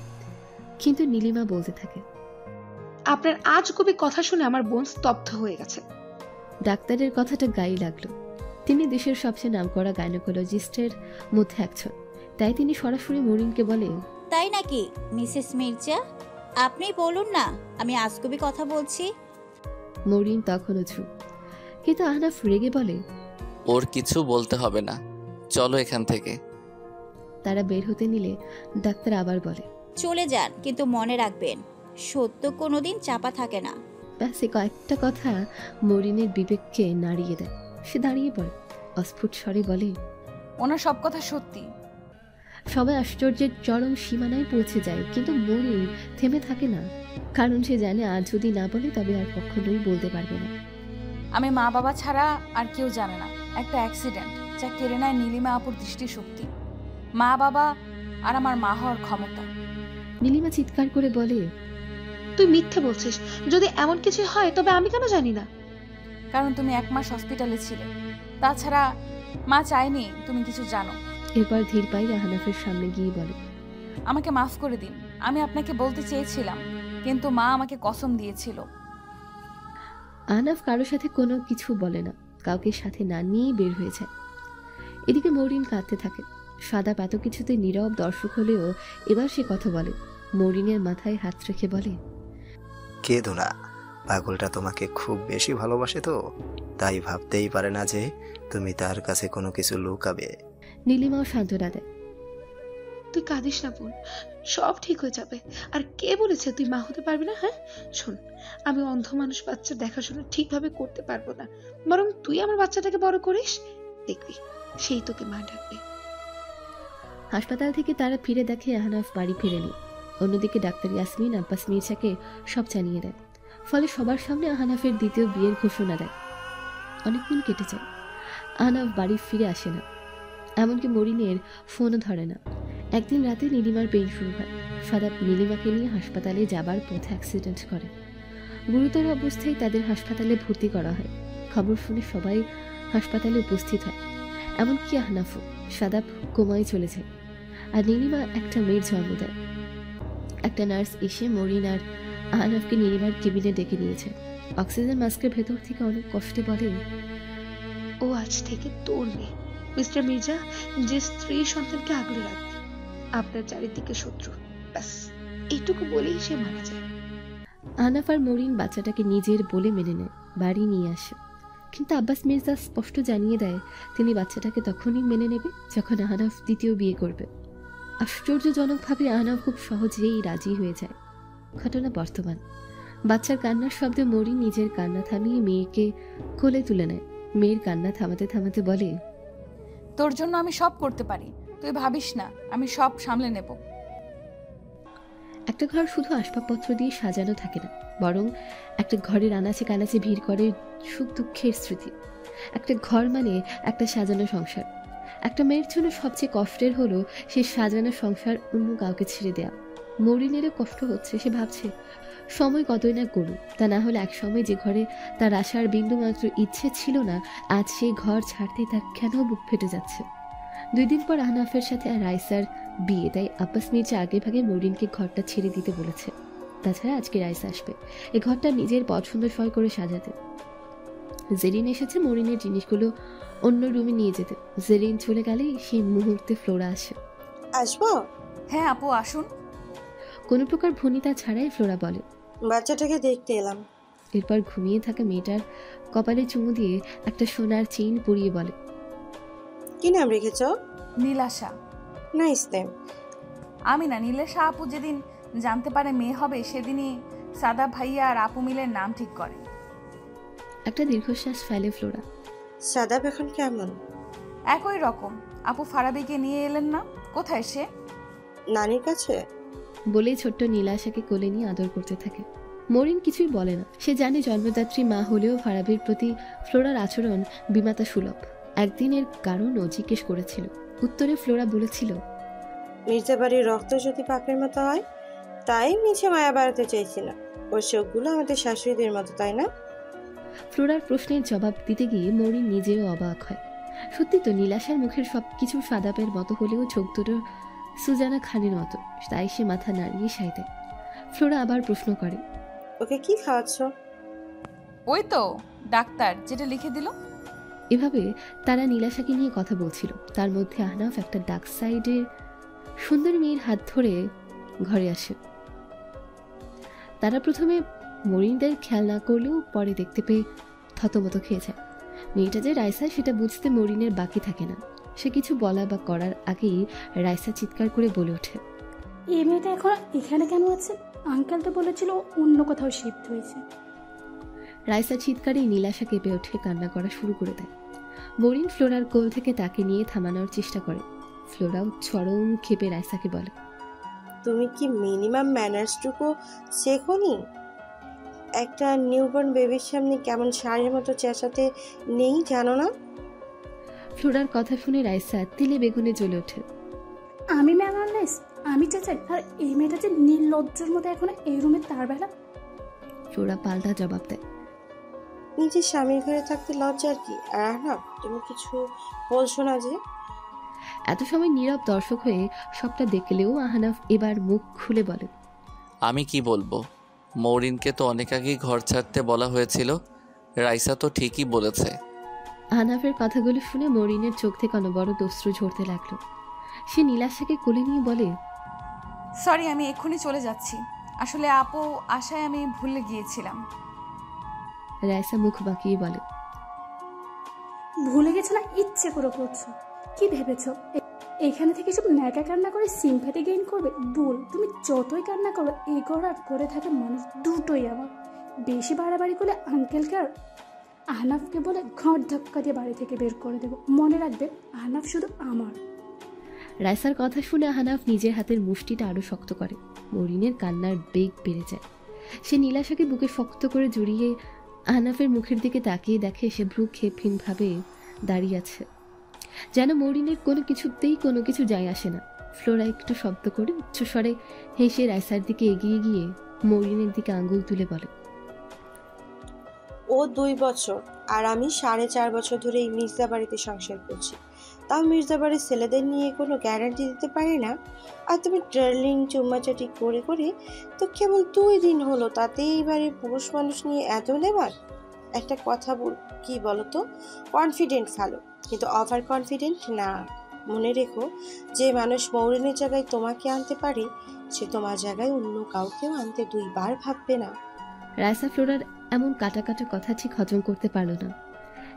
কিন্তু নীলিমা বলতে থাকে,
আপনার আজগুবি কথা শুনে আমার বোন স্তব্ধ হয়ে গেছে।
ডাক্তারের কথাটা গায়ে লাগলো। তিনি দেশের সবচেয়ে নামকরা গাইনোকোলজিস্টের মধ্যে একজন, তাই তিনি সরাসরি মরিনকে বলে,
তাই নাকি মিসেস মির্জা? আপনি বলুন না, আমি আজগুবি কথা বলছি।
মরিন তখনও চুপ, কিন্তু আহনাফ রেগে বলে,
ওর কিছু বলতে হবে না, চলো এখান থেকে।
তারা বের হতে নিলে ডাক্তার আবার বলে,
চলে যান, কিন্তু মনে রাখবেন সত্য কোনোদিন চাপা থাকে না।
ব্যাস এই কয়েকটা কথা মরিনের বিবেককে নাড়িয়ে দেয়। সে দাঁড়িয়ে পড়ে, অস্ফুট স্বরে বলে,
ওনার সব কথা সত্যি।
সবাই আশ্চর্যের চরম সীমানায় পৌঁছে যায়, কিন্তু মরিন থেমে থাকে না, কারণ সে জানে আজ যদি না বলে তবে আর কখনোই বলতে পারবে না।
আমি মা বাবা ছাড়া আর কেউ জানে না একটা অ্যাক্সিডেন্ট যা কেড়ে নেয় নীলিমা আপুর দৃষ্টিশক্তি, মা বাবা আর আমার মা হওয়ার ক্ষমতা।
নীলিমা চিৎকার করে বলে,
তুই মিথ্যে বলছিস, যদি এমন কিছু হয় তবে আমি কেন জানি না?
কারণ তুমি 1 মাস হসপিটালে ছিলে, তাছাড়া মা চায়নি তুমি কিছু জানো।
এরপর ধীর পাই আহনাফের সামনে গিয়ে বলে,
আমাকে মাফ করে দিন, আমি আপনাকে বলতে চেয়েছিলাম, কিন্তু মা আমাকে কসম দিয়েছিল।
আহনাফ কারোর সাথে কোনো কিছু বলে না, কাউকে সাথে না নিয়েই বের হয়ে যায়। এদিকে মরিন কাঁদতে থাকে। সাদাব এত কিছুতে নীরব দর্শক হলেও এবার সে কথা বলে। মরিনের মাথায় হাত রেখে বলে,
কেঁদো না, পাগলটা তোমাকে খুব বেশি ভালোবাসে তো, তাই ভাবতেই পারে না যে তুমি তার কাছে কোনো কিছু লুকাবে।
নীলিমাও সান্ত্বনা দেয়,
তুই কাঁদিস না বোন, সব ঠিক হয়ে যাবে। আর কে বলেছে তুই মা হতে পারবি না? হ্যাঁ শোন, আমি অন্ধ মানুষ বাচ্চার দেখাশোনা ঠিকভাবে করতে পারবো না, বরং তুই আমার বাচ্চাটাকে বড় করিস, দেখবি সেই তোকে মা ডাকবে।
হাসপাতাল থেকে তারা ফিরে দেখে আহনাফ বাড়ি ফিরেনি। অন্যদিকে ডাক্তার ইয়াসমিন আব্বাস মির্জাকে সব জানিয়ে দেয়। ফলে সবার সামনে আহনাফের দ্বিতীয় বিয়ের ঘোষণা দেয়। অনেকদিন কেটে যায়, আহনাফ বাড়ি ফিরে আসে না, এমনকি মরিনের ফোনও ধরে না। একদিন রাতে নীলিমার পেইন শুরু হয়। সাদাব নীলিমাকে নিয়ে হাসপাতালে যাবার পথে অ্যাক্সিডেন্ট করে। গুরুতর অবস্থায় তাদের হাসপাতালে ভর্তি করা হয়। খবর শুনে সবাই হাসপাতালে উপস্থিত হয়, এমনকি আহনাফও। সাদাব কোমায় চলে যায়, আর নীলিমা একটা মেয়ের জন্ম দেয়। একটা নার্স এসে মরিন আর আহনাফকে নীলিমার কেবিনে ডেকে নিয়েছে। অক্সিজেন মাস্কের ভেতর থেকে অনেক কষ্টে বলে,
ও আজ থেকে তোর মেয়ে। মিস্টার মির্জা যে স্ত্রী সন্তানকে আগলে রাখবে, আপনার চারিদিকে শত্রু, ব্যাস এইটুকু বলেই সে মারা যায়।
আহনাফ আর মরিন বাচ্চাটাকে নিজের বলে মেনে নেয়, বাড়ি নিয়ে আসে। কিন্তু আব্বাস মির্জা স্পষ্ট জানিয়ে দেয় তিনি বাচ্চাটাকে তখনই মেনে নেবে যখন আহনাফ দ্বিতীয় বিয়ে করবে। আশ্চর্যজনকভাবে আহনাফ খুব সহজেই রাজি হয়ে যায়। ঘটনা বর্তমান। বাচ্চার কান্নার শব্দে মরিন নিজের কান্না থামিয়ে মেয়েকে কোলে তুলে নেয়। মেয়ের কান্না থামাতে থামাতে বলে,
তোর জন্য আমি সব করতে পারি, তুই ভাবিস না, আমি সব সামলে নেব।
একটা ঘর শুধু আসবাবপত্র দিয়ে সাজানো থাকে না, বরং একটা ঘরের আনাচে কানাচে ভিড় করে সুখ দুঃখের স্মৃতি। একটা ঘর মানে একটা সাজানো সংসার। একটা মেয়ের জন্য সবচেয়ে কষ্টের হলো সে সাজানো সংসার অন্য কাউকে ছেড়ে দেয়া। মরিনেরও কষ্ট হচ্ছে, সে ভাবছে সময় কতই না করুক, তা না হলে এক সময় যে ঘরে তার আসার বিন্দু মাত্র ইচ্ছে ছিল না, আজ সেই ঘর ছাড়তে তার কেন বুক ফেটে যাচ্ছে। 2 দিন পর আহনাফের সাথে আর রাইসার বিয়ে, তাই আব্বাস মির্জা আগে ভাগে মরিনকে ঘরটা ছেড়ে দিতে বলেছে। তাছাড়া আজকে রাইসা আসবে, এই ঘরটা নিজের পছন্দসই করে সাজাতে। জেরিন এসেছে মরিনের জিনিসগুলো অন্য রুমে নিয়ে যেতে। জেরিন চলে গেলেই সেই মুহূর্তে ফ্লোরা আসে।
আসবো?
হ্যাঁ আপু, আসুন।
কোনো প্রকার ভনিতা ছাড়াই ফ্লোরা বলে,
বাচ্চাটাকে দেখতে এলাম।
এরপর ঘুমিয়ে থাকা মেয়েটার কপালে চুমু দিয়ে একটা সোনার চেইন পরিয়ে বলে,
কি নাম রেখেছ?
নীলাশা।
Nice name.
আমি না, নীলেশা আপু যেদিন জানতে পারে মেয়ে হবে সেদিনই সাদা ভাইয়া আর আপু মিলের নাম ঠিক করে।
একটা দীর্ঘশ্বাস ফেলে ফ্লোরা।
সাদাব এখন কেমন?
একই রকম। আপু ফারাবিকে নিয়ে এলেন না? কোথায় সে?
নানির কাছে।
বলেই ছোট্ট নীলাশাকে কোলে নিয়ে আদর করতে থাকে। মরিন কিছুই বলে না, সে জানে জন্মদাত্রী মা হলেও ফারাবির প্রতি ফ্লোরার আচরণ বিমাতা সুলভ। একদিনের কারণও জিজ্ঞেস করেছিল, উত্তরে ফ্লোরা বলেছিল,
মির্জা বাড়ির রক্ত যদি পাপের মতো হয়, তাই মিছে মায়া বাড়াতে চাইছি না। ওর চোখগুলো আমাদের শাশুড়িদের মতো, তাই না?
ফ্লোরার প্রশ্নের জবাব দিতে গিয়ে মরিন নিজেও অবাক হয়। সত্যি তো, নীলাশার মুখের সবকিছু সাদাপের মতো হলেও চোখ দুটো সুজানা খানের মতো, তাই সে মাথা নাড়িয়ে সায় দেয়। ফ্লোরা আবার প্রশ্ন করে,
ওকে কি খাওয়াচ্ছ?
ওই তো ডাক্তার যেটা লিখে দিল।
এভাবে তারা নীলাশাকে নিয়ে কথা বলছিল। তার মধ্যে আহনাফ একটা ডাক সাইডের সুন্দর মেয়ের হাত ধরে ঘরে আসে। তারা প্রথমে মরিনদের খেয়াল না করলেও পরে দেখতে পেয়ে থতমত খেয়ে যায়। মেয়েটা যে রাইসা সেটা বুঝতে মরিনের বাকি থাকে না। সে কিছু বলা বা করার আগেই রাইসা চিৎকার করে বলে ওঠে,
এই মেয়েটা এখন এখানে কেন আছে? আঙ্কেল তো বলেছিল অন্য কোথাও শিফট হয়েছে।
রাইসা চিৎকারে নীলাশা কেঁপে ওঠে, কান্না করা শুরু করে দেয়। মরিন ফ্লোরার কোল থেকে তাকে নিয়ে থামানোর চেষ্টা করে। ফ্লোরাও চরম ক্ষেপে রাইসাকে বলে,
তুমি কি মিনিমাম ম্যানার্সটুকু শেখোনি? একটা নিউবর্ন বেবির সামনে কেমন শাড়ির মতো চেঁচাতে নেই, জানো না?
ফ্লোরার কথা শুনে রাইসা তিলে বেগুনে জ্বলে ওঠে।
আমি ম্যানারলেস? আমি চেঁচাই? আর এই মেয়েটা যে নির্লজ্জের মতো এখন এই রুমে তার বেলা।
ফ্লোরা পাল্টা জবাব দেয়,
নিজের স্বামীর ঘরে থাকতে লজ্জার কি? আর না, তুমি কিছু বলছো না যে?
এত সময় নীরব দর্শক হয়ে সবটা দেখলেও আহনাফ এবার মুখ খুলে বলে,
আমি কি বলবো, মৌরিনকে তো অনেক আগেই ঘর ছাড়তে বলা হয়েছিল। রাইসা তো ঠিকই বলেছে।
আহনাফের কথাগুলো শুনে মরিনের চোখ থেকে অনবরত অশ্রু ঝরতে লাগলো। সে নীলাশাকে কোলে নিয়ে বলে,
সরি, আমি এক্ষুনি চলে যাচ্ছি। আসলে আপু আশায় আমি ভুলে গিয়েছিলাম।
রাইসা মুখ বাঁকিয়ে বলে,
ভুলে গেছো না ইচ্ছে করে করছো? কি ভেবেছো এখানে থেকে সব ন্যাকা কান্না করে সিম্প্যাথি গেইন করবে? ভুল। তুমি যতই কান্না করো, এই ঘর আর করে থাকে মানুষ দুটোই আমার। বেশি বাড়াবাড়ি করলে আঙ্কেলকে আর আহনাফকে বলে ঘর ধাক্কা দিয়ে বাড়ি থেকে বের করে দেবো। মনে রাখবে, আহনাফ শুধু আমার।
রাইসার কথা শুনে আহনাফ নিজের হাতের মুষ্টিটা আরো শক্ত করে। মরিনের কান্নার বেগ বেড়ে যায়। সে নীলাশাকে বুকে শক্ত করে জড়িয়ে আহনাফের মুখের দিকে তাকিয়ে দেখে সে ভ্রু ক্ষেপহীনভাবে দাঁড়িয়ে আছে, যেন মরিনের কোনো কিছুতেই কোনো কিছু যায় আসে না। ফ্লোরা একটু শব্দ করে উচ্চস্বরে হেসে রাইসার দিকে এগিয়ে গিয়ে মরিনের দিকে আঙ্গুল তুলে বলে,
ও 2 বছর আর আমি 4.5 বছর ধরে এই মির্জা বাড়িতে সংসার করছি। তাও মির্জা বাড়ির ছেলেদের নিয়ে কোনো গ্যারান্টি দিতে পারি না। আর তুমি ডার্লিং চুম্মাচাটি করে করে তো কেবল 2 দিন হলো, তাতেই এবারে পুরুষ মানুষ নিয়ে এত লেবার। একটা কথা কি বলো তো, কনফিডেন্ট ভালো, কিন্তু ওভার কনফিডেন্ট না। মনে রেখো, যে মানুষ মৌরিনের জায়গায় তোমাকে আনতে পারে, সে তোমার জায়গায় অন্য কাউকেও আনতে 2 বার ভাববে না।
রাইসা ফ্লোরার এমন কাটা কাটা কথা ঠিক হজম করতে পারল না।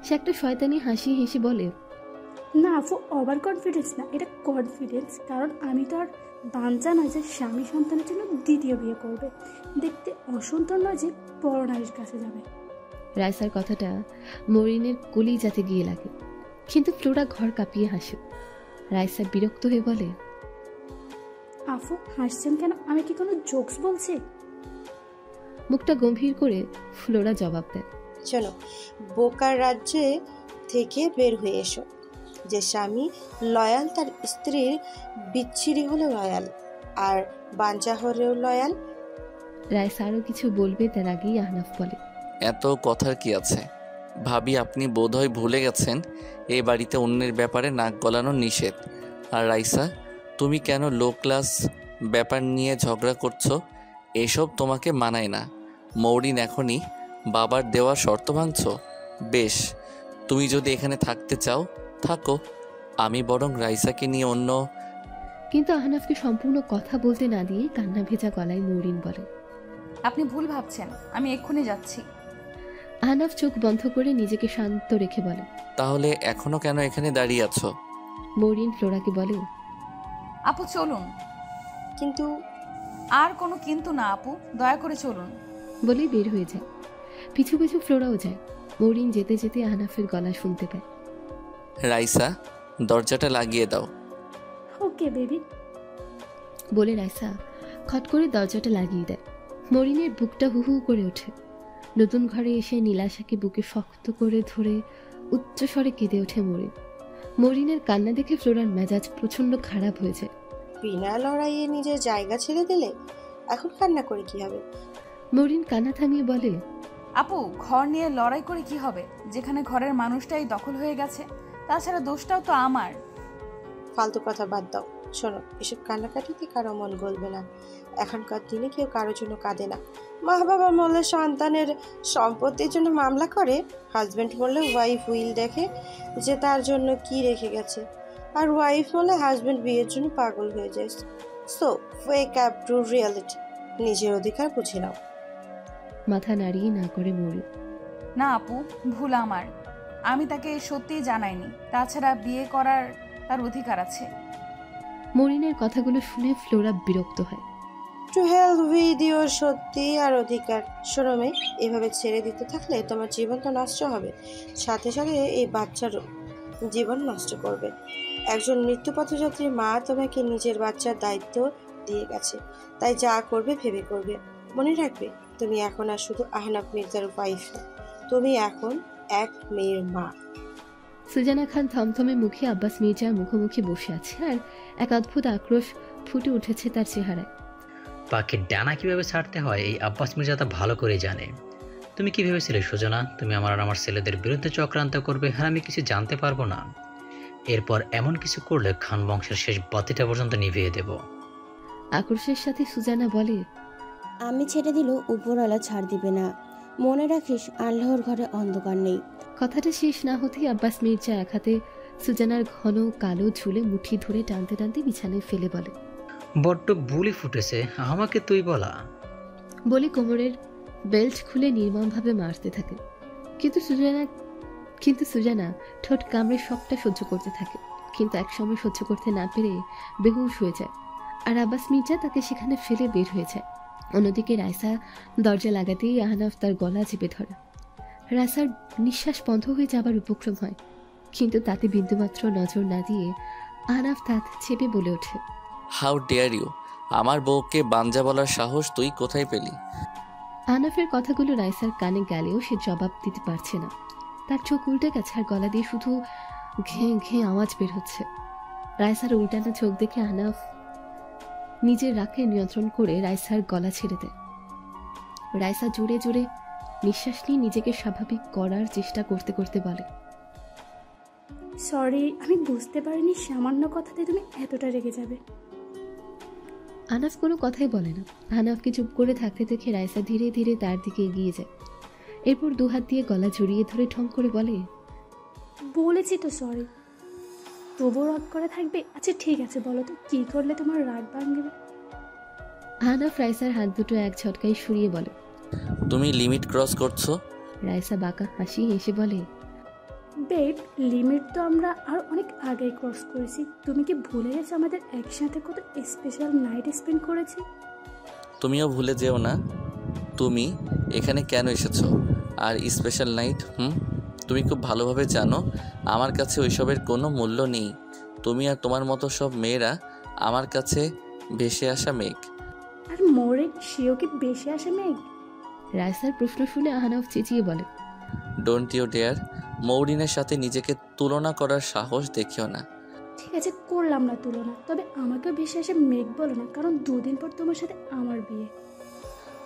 সে একটা শয়তানি হাসি হেসে বলে,
না আফু, ওভার কনফিডেন্স না, এটা কনফিডেন্স। কারণ আমি তো আর বাঞ্চা নয় যে স্বামী সন্তানের জন্য দ্বিতীয় বিয়ে করবে, দেখতে অসুন্দর নয় যে বড় নারীর কাছে যাবে।
রাইসার কথাটা মরিনের কলিজাতে গিয়ে লাগে, কিন্তু ফ্লোরা ঘর কাঁপিয়ে হাসে। রাইসা বিরক্ত হয়ে বলে,
আফু হাসছেন কেন? আমি কি কোনো জোকস বলছি?
মুখটা গম্ভীর করে ফ্লোরা জবাব দেয়,
শোনো, বোকার রাজ্যে থেকে বের হয়ে এসো। যে স্বামী লয়াল তার স্ত্রীর বিচ্ছিরি হলেও লয়াল, আর বাঞ্চা হলেও লয়াল।
রাইসা আরো কিছু বলবে তার আগেই আহনাফ বলে,
এত কথার কি আছে ভাবি, আপনি বোধহয় ভুলে গেছেন এই বাড়িতে অন্যের ব্যাপারে নাক গলানো নিষেধ। আর রাইসা, তুমি কেন লো ক্লাস ব্যাপার নিয়ে ঝগড়া করছো? এসব তোমাকে মানায় না। মৌরিন এখনই বাবার দেওয়া শর্ত ভাঙছো? বেশ, তুমি যদি এখানে থাকতে চাও থাকো, আমি বরং রাইসাকে নিয়ে অন্য।
কিন্তু আহনাফকে সম্পূর্ণ কথা বলতে না দিয়ে কান্না ভেজা গলায় মরিন বলে,
আপনি ভুল ভাবছেন, আমি এক্ষুনি যাচ্ছি।
আহনাফ চোখ বন্ধ করে নিজেকে শান্ত রেখে বলে,
তাহলে এখনো কেন এখানে দাঁড়িয়ে আছো?
মরিন ফ্লোরাকে বলে,
আপু চলুন।
কিন্তু
আর কোনো কিন্তু না আপু, দয়া করে চলুন।
বলেই বের হয়ে যায়। পিছু পিছু ফ্লোরাও যায়। মরিন যেতে যেতে আহনাফের গলা শুনতে পায়,
রাইসা, দরজাটা লাগিয়ে দাও।
Okay baby.
বলে রাইসা খট করে দরজাটা লাগিয়ে দেয়। মরিনের বুকটা হু হু করে ওঠে। নতুন ঘরে এসে নীলাশাকে বুকে শক্ত করে ধরে উচ্চস্বরে কেঁদে ওঠে মরিন। মরিনের কান্না দেখে ফ্লোরার মেজাজ প্রচন্ড খারাপ হয়ে যায়।
বিনা লড়াইয়ে নিজের জায়গা ছেড়ে দিলে এখন কান্না করে কি হবে?
মরিন কান্না থামিয়ে বলে,
আপু ঘর নিয়ে লড়াই করে কি হবে, যেখানে ঘরের মানুষটাই দখল হয়ে গেছে। তাছাড়া দোষটাও তো আমার।
ফালতু কথা বাদ দাও। শোনো, এসব কান্নাকাটিতে কারো মন গলবে না। এখনকার দিনে কেউ কারোর জন্য কাঁদে না। মা বাবা মরলে সন্তানের সম্পত্তির জন্য মামলা করে, হাজব্যান্ড মরলে ওয়াইফ উইল দেখে যে তার জন্য কি রেখে গেছে, আর ওয়াইফ মরলে হাজব্যান্ড বিয়ের জন্য পাগল হয়ে যায়। So wake up to reality, নিজের অধিকার বুঝে নাও।
মাথা নাড়িয়ে না করে মরিন।
না আপু, ভুল আমার। আমি তাকে সত্যিই জানাইনি। তাছাড়া বিয়ে করার তার অধিকার আছে।
মরিনের কথাগুলো শুনে ফ্লোরা বিরক্ত হয়।
টু হেল্প উইথ ইউর সত্যি আর অধিকার। শোনো মেয়ে, এভাবে ছেড়ে দিতে থাকলে তোমার জীবন তো নষ্ট হবে, সাথে সাথে এই বাচ্চারও জীবন নষ্ট করবে। একজন মৃত্যুপথযাত্রীর মা তোমাকে নিজের বাচ্চার দায়িত্ব দিয়ে গেছে, তাই যা করবে ভেবে করবে। মনে রাখবে, তুমি এখন আর শুধু আহনাফ মির্জার ওয়াইফ না, তুমি এখন এক মেয়ের মা।
সুজানা খান থমথমে মুখে আব্বাস মির্জার মুখোমুখি বসে আছে, আর এক অদ্ভুত আক্রোশ ফুটে উঠেছে তার চেহারায়।
পাখির ডানা কিভাবে ছাড়তে হয় এই আব্বাস মির্জা তা ভালো করে জানে। তুমি কি ভেবেছিলে সুজনা, তুমি আমার আর আমার ছেলেদের বিরুদ্ধে চক্রান্ত করবে আর আমি কিছু জানতে পারবো না? এরপর এমন কিছু করলে খান বংশের শেষ বাতিটা পর্যন্ত নিভিয়ে দেব।
আক্রোশের সাথে সুজানা বলে,
আমি ছেড়ে দিলেও উপরওয়ালা ছাড় দিবে না। মনে রাখিস, আল্লাহর ঘরে অন্ধকার নেই।
কথাটা শেষ না হতেই আব্বাস মির্জা এক হাতে সুজানার ঘন কালো ঝুলে মুঠি ধরে টানতে টানতে বিছানায় ফেলে বলে,
বড্ড বুলি ফুটেছে, আমাকে তুই বলা।
বলে কোমরের বেল্ট খুলে নির্মমভাবে মারতে থাকে। কিন্তু সুজানা ঠোঁট কামড়ে সবটা সহ্য করতে থাকে, কিন্তু একসময় সহ্য করতে না পেরে বেহুশ হয়ে যায়, আর আব্বাস মির্জা তাকে সেখানে ফেলে বের হয়ে যায়। অন্যদিকে রাইসা দরজা লাগাতেই আহনাফ তার গলা চেপে ধরে। রাইসার নিঃশ্বাস বন্ধ হয়ে যাবার উপক্রম হয়, কিন্তু তাতে বিন্দুমাত্র নজর না দিয়ে আহনাফ দাঁত চেপে বলে ওঠে,
হাউ ডেয়ার ইউ, আমার বউকে বাঞ্জা বলার সাহস তুই কোথায় পেলি?
আহনাফের কথাগুলো রাইসার কানে গেলেও সে জবাব দিতে পারছে না। তার চোখ উল্টে গেছে, আর গলা দিয়ে শুধু ঘেঁ ঘেঁ আওয়াজ বের হচ্ছে। রাইসার উল্টানো চোখ দেখে আহনাফ নিজের রাগকে নিয়ন্ত্রণ করে রাইসার গলা ছেড়ে দেয়। রাইসা জোরে জোরে নিঃশ্বাস নিয়ে নিজেকে স্বাভাবিক করার চেষ্টা করতে করতে বলে,
সরি, আমি বুঝতে পারিনি সামান্য কথাতে তুমি এতটা রেগে যাবে।
আহনাফ কোনো কথাই বলে না। আহনাফকে চুপ করে থাকতে দেখে রাইসা ধীরে ধীরে তার দিকে এগিয়ে যায়। এরপর দুহাত দিয়ে গলা জড়িয়ে ধরে ঠং করে বলে,
বলেছি তো সরি। তবু রাগ করে থাকবে? আচ্ছা ঠিক আছে, বলো তো কি করলে তোমার রাগ ভাঙবে?
আহনাফ রাইসার হাত দুটো এক ঝটকায় সরিয়ে বলে,
তুমি লিমিট ক্রস করছো।
রাইসা বাঁকা হাসি হেসে বলে,
বেব, লিমিট তো আমরা আর অনেক আগেই ক্রস করেছি। তুমি কি ভুলে গেছো আমাদের একসাথে কত স্পেশাল নাইট স্পেন্ড করেছি?
তুমিও ভুলে যেও না তুমি এখানে কেন এসেছো আর স্পেশাল নাইট। তুমি খুব ভালোভাবে জানো আমার কাছে ওইসবের কোনো মূল্য নেই। তুমি আর তোমার মতো সব মেয়েরা আমার কাছে ভেসে আসা মেঘ।
আর মোরে সেও কি বেশি আসে মেঘ?
রাইসার প্রশ্ন শুনে আহনাফ চেঁচিয়ে বলে,
ডোন্ট ইউ ডেয়ার মৌরিনের সাথে নিজেকে তুলনা করার সাহস দেখিও না।
ঠিক আছে, করলাম না তুলনা, তবে আমাকেও বেশি আসে মেঘ বলো না, কারণ 2 দিন পর তোমার সাথে আমার বিয়ে।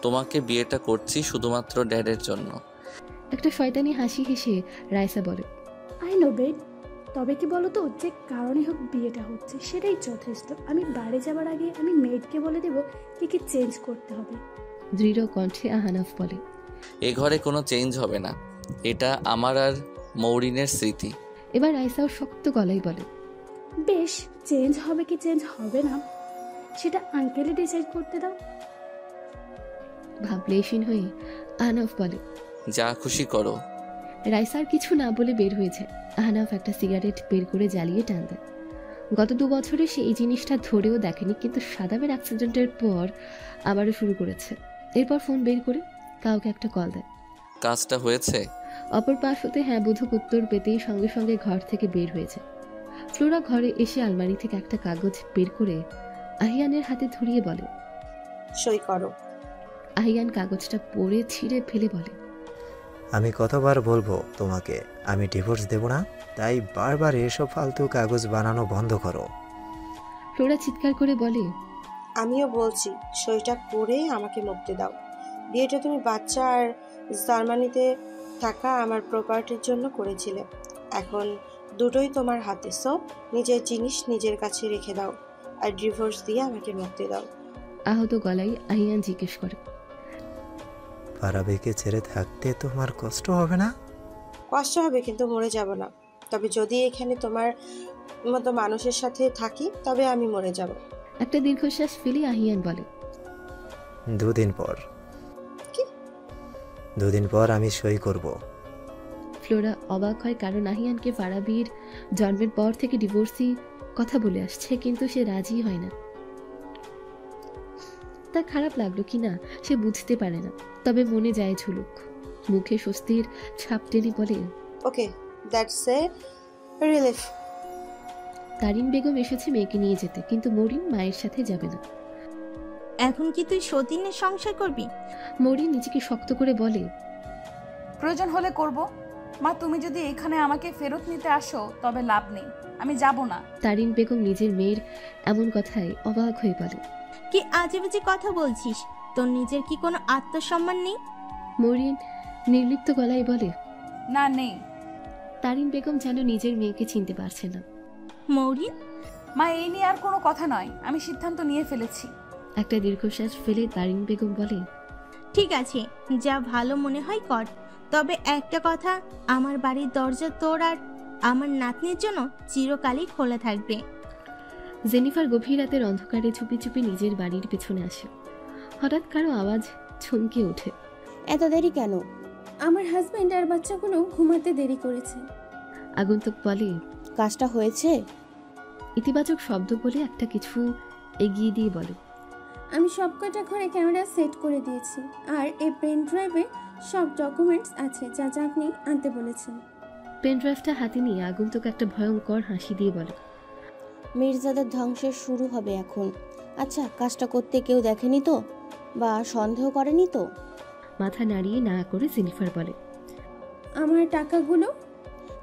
তোমাকে বিয়েটা করছি শুধুমাত্র ড্যাডের জন্য।
একটা শয়তানি হাসি হেসে রাইসা বলে,
আই নো বেব, তবে কি বলো তো, যে কারণে হোক বিয়েটা হচ্ছে সেটাই যথেষ্ট। আমি বাড়ি যাবার আগে আমি মেয়েকে বলে দেব কি কি চেঞ্জ করতে হবে।
দৃঢ় কণ্ঠে আহনাফ বলে,
এ ঘরে কোনো চেঞ্জ হবে না, এটা আমার আর মৌরিনের স্মৃতি।
এবার রাইসাও শক্ত গলায় বলে,
বেশ, চেঞ্জ হবে কি চেঞ্জ হবে না সেটা আঙ্কেলই ডিসাইড করতে দাও।
ভাবলেশীন হয়ে আহনাফ বলে,
যা খুশি করো।
রাইসার কিছু না বলে বের হয়ে যায়। আহনাফ একটা সিগারেট বের করে জ্বালিয়ে টান দেয়। গত 2 বছরে সে এই জিনিসটা ধরেও দেখেনি, কিন্তু সাদামের অ্যাক্সিডেন্টের পর আবারও শুরু করেছে। এরপর ফোন বের করে কাউকে একটা কল দেয়।
কাজটা হয়েছে?
অপর পাশ হতে হ্যাঁ বোধক উত্তর পেতেই সঙ্গে সঙ্গে ঘর থেকে বের হয়েছে। ফ্লোরা ঘরে এসে আলমারি থেকে একটা কাগজ বের করে আহিয়ানের হাতে ধরিয়ে বলে,
সই করো।
আহিয়ান কাগজটা পড়ে ছিঁড়ে ফেলে বলে,
আমি কতবার বলবো তোমাকে আমি ডিভোর্স দেব না, তাই বারবার এসব ফালতু কাগজ বানানো বন্ধ করো।
ফ্লোরা চিৎকার করে বলে,
আমিও বলছি সইটা করে আমাকে মুক্তি দাও। বিয়েটা তুমি বাচ্চা আর জার্মানিতে থাকা আমার প্রপার্টির জন্য করেছিলে, এখন দুটোই তোমার হাতে। সব নিজের জিনিস নিজের কাছে রেখে দাও আর ডিভোর্স দিয়ে আমাকে মুক্তি দাও।
আহত গলায় আহিয়ান জিজ্ঞেস করে,
ফারাবিকে ছেড়ে থাকতে তোমার কষ্ট হবে না?
কষ্ট হবে, কিন্তু মরে যাব না। তবে যদি এখানে তোমার মতো মানুষের সাথে থাকি তবে আমি মরে যাব।
একটা দীর্ঘশ্বাস ফেলে আহিয়ান বলে,
2 দিন পর।
কি?
2 দিন পর আমি সই করব।
ফ্লোরা অবাক হয়, কারণ আহিয়ানকে ফারাবির জন্মের পর থেকে ডিভোর্সি কথা বলে আসছে, কিন্তু সে রাজি হয় না। তার খারাপ লাগলো কিনা সে বুঝতে পারে না, তবে মনে যায় ঝুলুক। মুখে স্বস্তির ছাপ টেনে বলে,
okay, that's a relief.
Tarin Begum এসেছে মেয়েকে নিয়ে যেতে, কিন্তু মরিন মায়ের সাথে যাবে না।
এখন কি তুই সতীনের সংসার করবি?
মরিন নিজেকে শক্ত করে বলে,
প্রয়োজন হলে করব। মা, তুমি যদি এখানে আমাকে ফেরত নিতে আসো তবে লাভ নেই, আমি যাব না।
তারিন বেগম নিজের মেয়ের এমন কথায় অবাক হয়ে বলে,
কি আজে বাজে কথা বলছিস? তোর নিজের কি কোনো আত্মসম্মান নেই?
মরিন নির্লিপ্ত গলায় বলে,
না, নেই।
তারিন বেগম যেন নিজের মেয়েকে চিনতে পারছে না।
মৌরিন,
মা, এই নিয়ে আর কোনো কথা নয়, আমি সিদ্ধান্ত নিয়ে ফেলেছি।
একটা দীর্ঘশ্বাস ফেলে তারিন বেগম বলে,
ঠিক আছে, যা ভালো মনে হয় কর। তবে একটা কথা, আমার বাড়ির দরজা তোর আর আমার নাতনির জন্য চিরকালই খোলা থাকবে।
জেনিফার গভীর রাতের অন্ধকারে চুপি চুপি নিজের বাড়ির পেছনে আসে। হঠাৎ কারো আওয়াজ চমকে ওঠে,
এত দেরি কেন?
আমার হাজবেন্ড আর বাচ্চাগুলো ঘুমাতে দেরি করেছে।
আগন্তুক বলে,
কাজটা হয়েছে?
ইতিবাচক শব্দ বলে একটা কিছু এগিয়ে দিয়ে বলে,
আমি সবকটা ঘরে ক্যামেরা সেট করে দিয়েছি, আর এই পেন ড্রাইভে সব ডকুমেন্টস আছে যা যা আপনি আনতে বলেছেন।
পেন ড্রাইভটা হাতে নিয়ে আগন্তুক একটা ভয়ঙ্কর হাসি দিয়ে বলে,
মির্জাদের ধ্বংসের শুরু হবে এখন। আচ্ছা, কাজটা করতে কেউ দেখেনি তো, বা সন্দেহ করেনি তো?
মাথা নাড়িয়ে না করে জেনিফার বলে,
আমার টাকাগুলো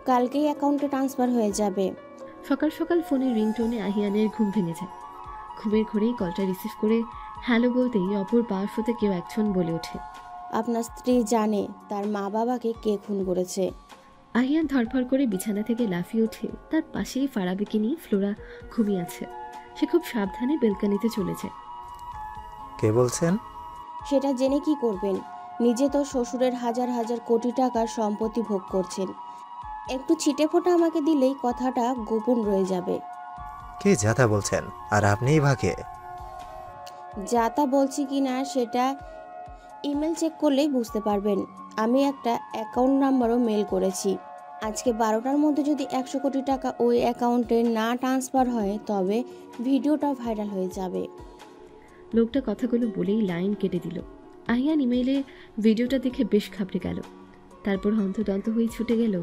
কালকেই অ্যাকাউন্টে ট্রান্সফার হয়ে যাবে।
সকাল সকাল ফোনের রিংটোনে আহিয়ানের ঘুম ভেঙে যায়। ঘুমের ঘোরেই কলটা রিসিভ করে হ্যালো বলতেই অপর পাশ হতে কেউ একজন বলে ওঠে,
আপনার স্ত্রী জানে তার মা বাবাকে কে খুন করেছে।
আহিয়ান ধরফর করে বিছানা থেকে লাফিয়ে ওঠে। তার পাশেই ফারাবিকে নিয়ে ফ্লোরা ঘুমিয়ে আছে। সে খুব সাবধানে বেলকানিতে চলে যায়।
কে বলছেন?
সেটা জেনে কি করবেন? নিজে তো শ্বশুরের হাজার হাজার কোটি টাকার সম্পত্তি ভোগ করছেন। একটু ছিটে ফোঁটা আমাকে দিলেই কথাটা গোপন রয়ে যাবে।
কি যাতা বলছেন? আর আপনিই ভাগে?
যাতা বলছি কি না সেটা ইমেল চেক করলেই বুঝতে পারবেন। আমি একটা অ্যাকাউন্ট নাম্বারও মেল করেছি। আজকে 12টার মধ্যে যদি 100 কোটি টাকা ওই অ্যাকাউন্টে না ট্রান্সফার হয় তবে ভিডিওটা ভাইরাল হয়ে যাবে।
লোকটা কথাগুলো বলেই লাইন কেটে দিল। আহিয়ান ইমেইলে ভিডিওটা দেখে বেশ ঘাবড়ে গেল। তারপর হন্তদন্ত হয়ে ছুটে গেল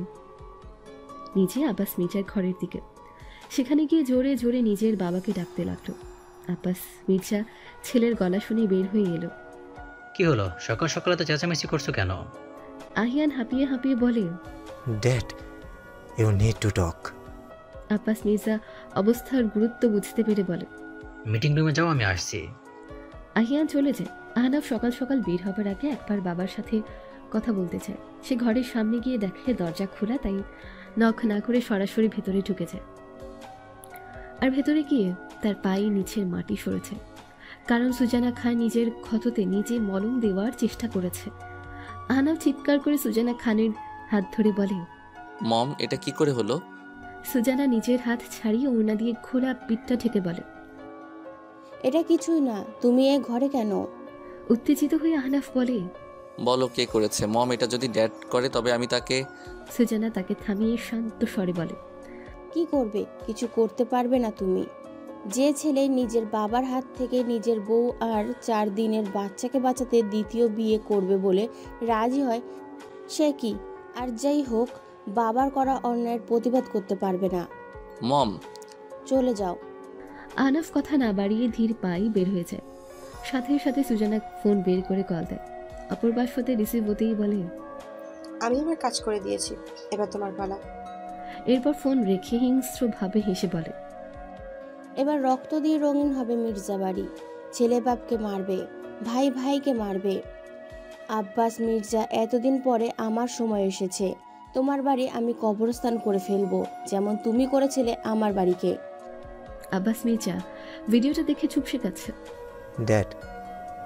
নিজে আব্বাস মির্জার ঘরের দিকে। সেখানে গিয়ে জোরে জোরে নিজের বাবাকে ডাকতে লাগলো। আব্বাস মির্জা ছেলের গলা শুনে বের হয়ে এলো।
কি হলো, সকাল সকালে তো চেঁচামেচি করছো কেন?
আহিয়ান হাঁপিয়ে হাঁপিয়ে বলে,
dad, you need to talk.
Abbas Mirza অবস্থার গুরুত্ব বুঝতে পেরে বলে,
মিটিং রুমে যাও, আমি আসছি।
আহিয়ান চলে যায়। আহনাফ সকাল সকাল বের হবার আগে একবার বাবার সাথে কথা বলতে চায়। সে ঘরের সামনে গিয়ে দেখে দরজা খোলা, তাই নখ না করে সরাসরি ভেতরে ঢুকে যায়। আর ভেতরে গিয়ে তার পায়ে নিচের মাটি সরেছে, কারণ সুজানা খান নিজের ক্ষততে নিজে মলম দেওয়ার চেষ্টা করেছে। আহনাফ চিৎকার করে সুজানা খানের হাত ধরে বলে,
মম, এটা কি করে হলো?
সুজানা নিজের হাত ছাড়িয়ে ওড়না দিয়ে খোলা পিঠটা ঢেকে বলে,
এটা কিছুই না, তুমি এ ঘরে কেন?
উত্তেজিত হয়ে আহনাফ বলে,
বলো কে করেছে? মম, এটা যদি ড্যাড করে তবে আমি তাকে।
সুজানা তাকে থামিয়ে শান্ত স্বরে বলে,
কি করবে? কিছু করতে পারবে না তুমি। যে ছেলে নিজের বাবার হাত থেকে নিজের বউ আর 4 দিনের বাচ্চাকে বাঁচাতে দ্বিতীয় বিয়ে করবে বলে রাজি হয়, সে কি আর যাই হোক বাবার করা অন্যায়ের প্রতিবাদ করতে পারবে না।
মম,
চলে যাও।
আহনাফ কথা না বাড়িয়ে ধীর পায়ে বের হয়ে যায়। সাথে সাথে সুজানা ফোন বের করে কল দেয়। অপর বাসতে রিসিভ হতেই বলে,
আমি আমার কাজ করে দিয়েছি, এবার তোমার পালা।
এরপর ফোন রেখে হিংস্রভাবে হেসে বলে,
এবার রক্ত দিয়ে রঙিন হবে মির্জা বাড়ি। ছেলে বাপকে মারবে, ভাই ভাইকে মারবে। আব্বাস মির্জা, এতদিন পরে আমার সময় এসেছে। তোমার বাড়ি আমি কবরস্থান করে ফেলবো, যেমন তুমি করেছিলে আমার বাড়িকে।
আব্বাস মির্জা ভিডিওটা দেখে চুপ শেখাচ্ছে।
ড্যাড,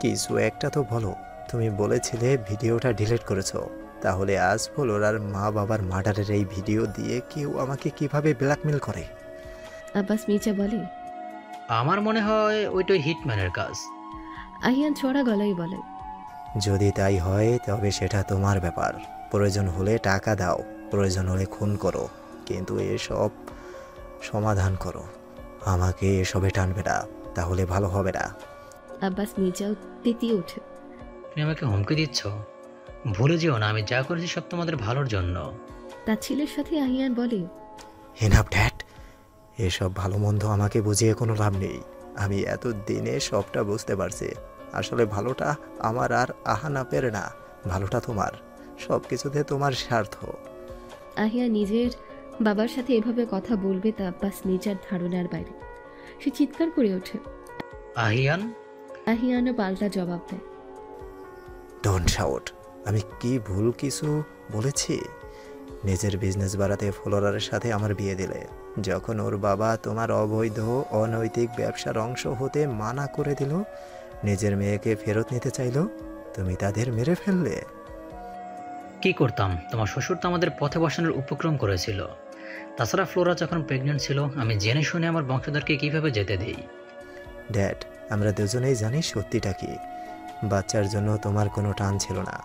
কিছু একটা তো বলো। তুমি বলেছিলে ভিডিওটা ডিলিট করেছো, তাহলে আজ ফ্লোরার মা বাবার মার্ডারের এই ভিডিও দিয়ে কেউ আমাকে কিভাবে ব্ল্যাকমেল করে?
আব্বাস মির্জা বলে,
আমার মনে হয় ওইটাই হিটম্যানের কাজ।
আহিয়ান চড়া গলায় বলে,
যদি তাই হয় তবে সেটা তোমার ব্যাপার। প্রয়োজন হলে টাকা দাও, প্রয়োজন হলে খুন করো, কিন্তু এসব সমাধান করো। আমাকে এসবে টানবে না, তাহলে ভালো হবে না।
আব্বাস মির্জাও তেতিয়ে ওঠে।
তুমি আমাকে হুমকি দিচ্ছ? ভুলে যেও না, আমি যা করেছি সব তোমাদের ভালোর জন্য।
তার ছেলের সাথে আহিয়ান বলে,
এনাফ ড্যাড, এসব ভালো মন্দ আমাকে বুঝিয়ে কোনো লাভ নেই। আমি এত দিনে সবটা বুঝতে পারছি। আসলে ভালোটা আমার আর আহানাপের না, ভালোটা তোমার। সব কিছুতে তোমার স্বার্থ।
আহিয়ান নিজের বাবার সাথে এভাবে কথা বলবে তা আব্বাস মির্জার ধারণার বাইরে। সে চিৎকার করে ওঠে।
আহিয়ান?
আহিয়ানও পাল্টা জবাব দেয়,
ডোন্ট শাউট। আমি কি ভুল কিছু বলেছি? নিজের বিজনেস বাড়াতে ফ্লোরারের সাথে আমার বিয়ে দিলে, যখন ওর বাবা তোমার অবৈধ অনৈতিক ব্যবসার অংশ হতে মানা করে দিল, নিজের মেয়েকে ফেরত নিতে চাইলো, তুমি তাদের মেরে ফেললে।
কি করতাম? তোমার শ্বশুর তো আমাদের পথে বসানোর উপক্রম করেছিল। তাছাড়া ফ্লোরা যখন প্রেগনেন্ট ছিল, আমি জেনে শুনে আমার বংশধরকে কিভাবে যেতে দিই?
ড্যাড, আমরা দুজনেই জানি সত্যিটা কি। বাচ্চার জন্য তোমার কোনো টান ছিল না।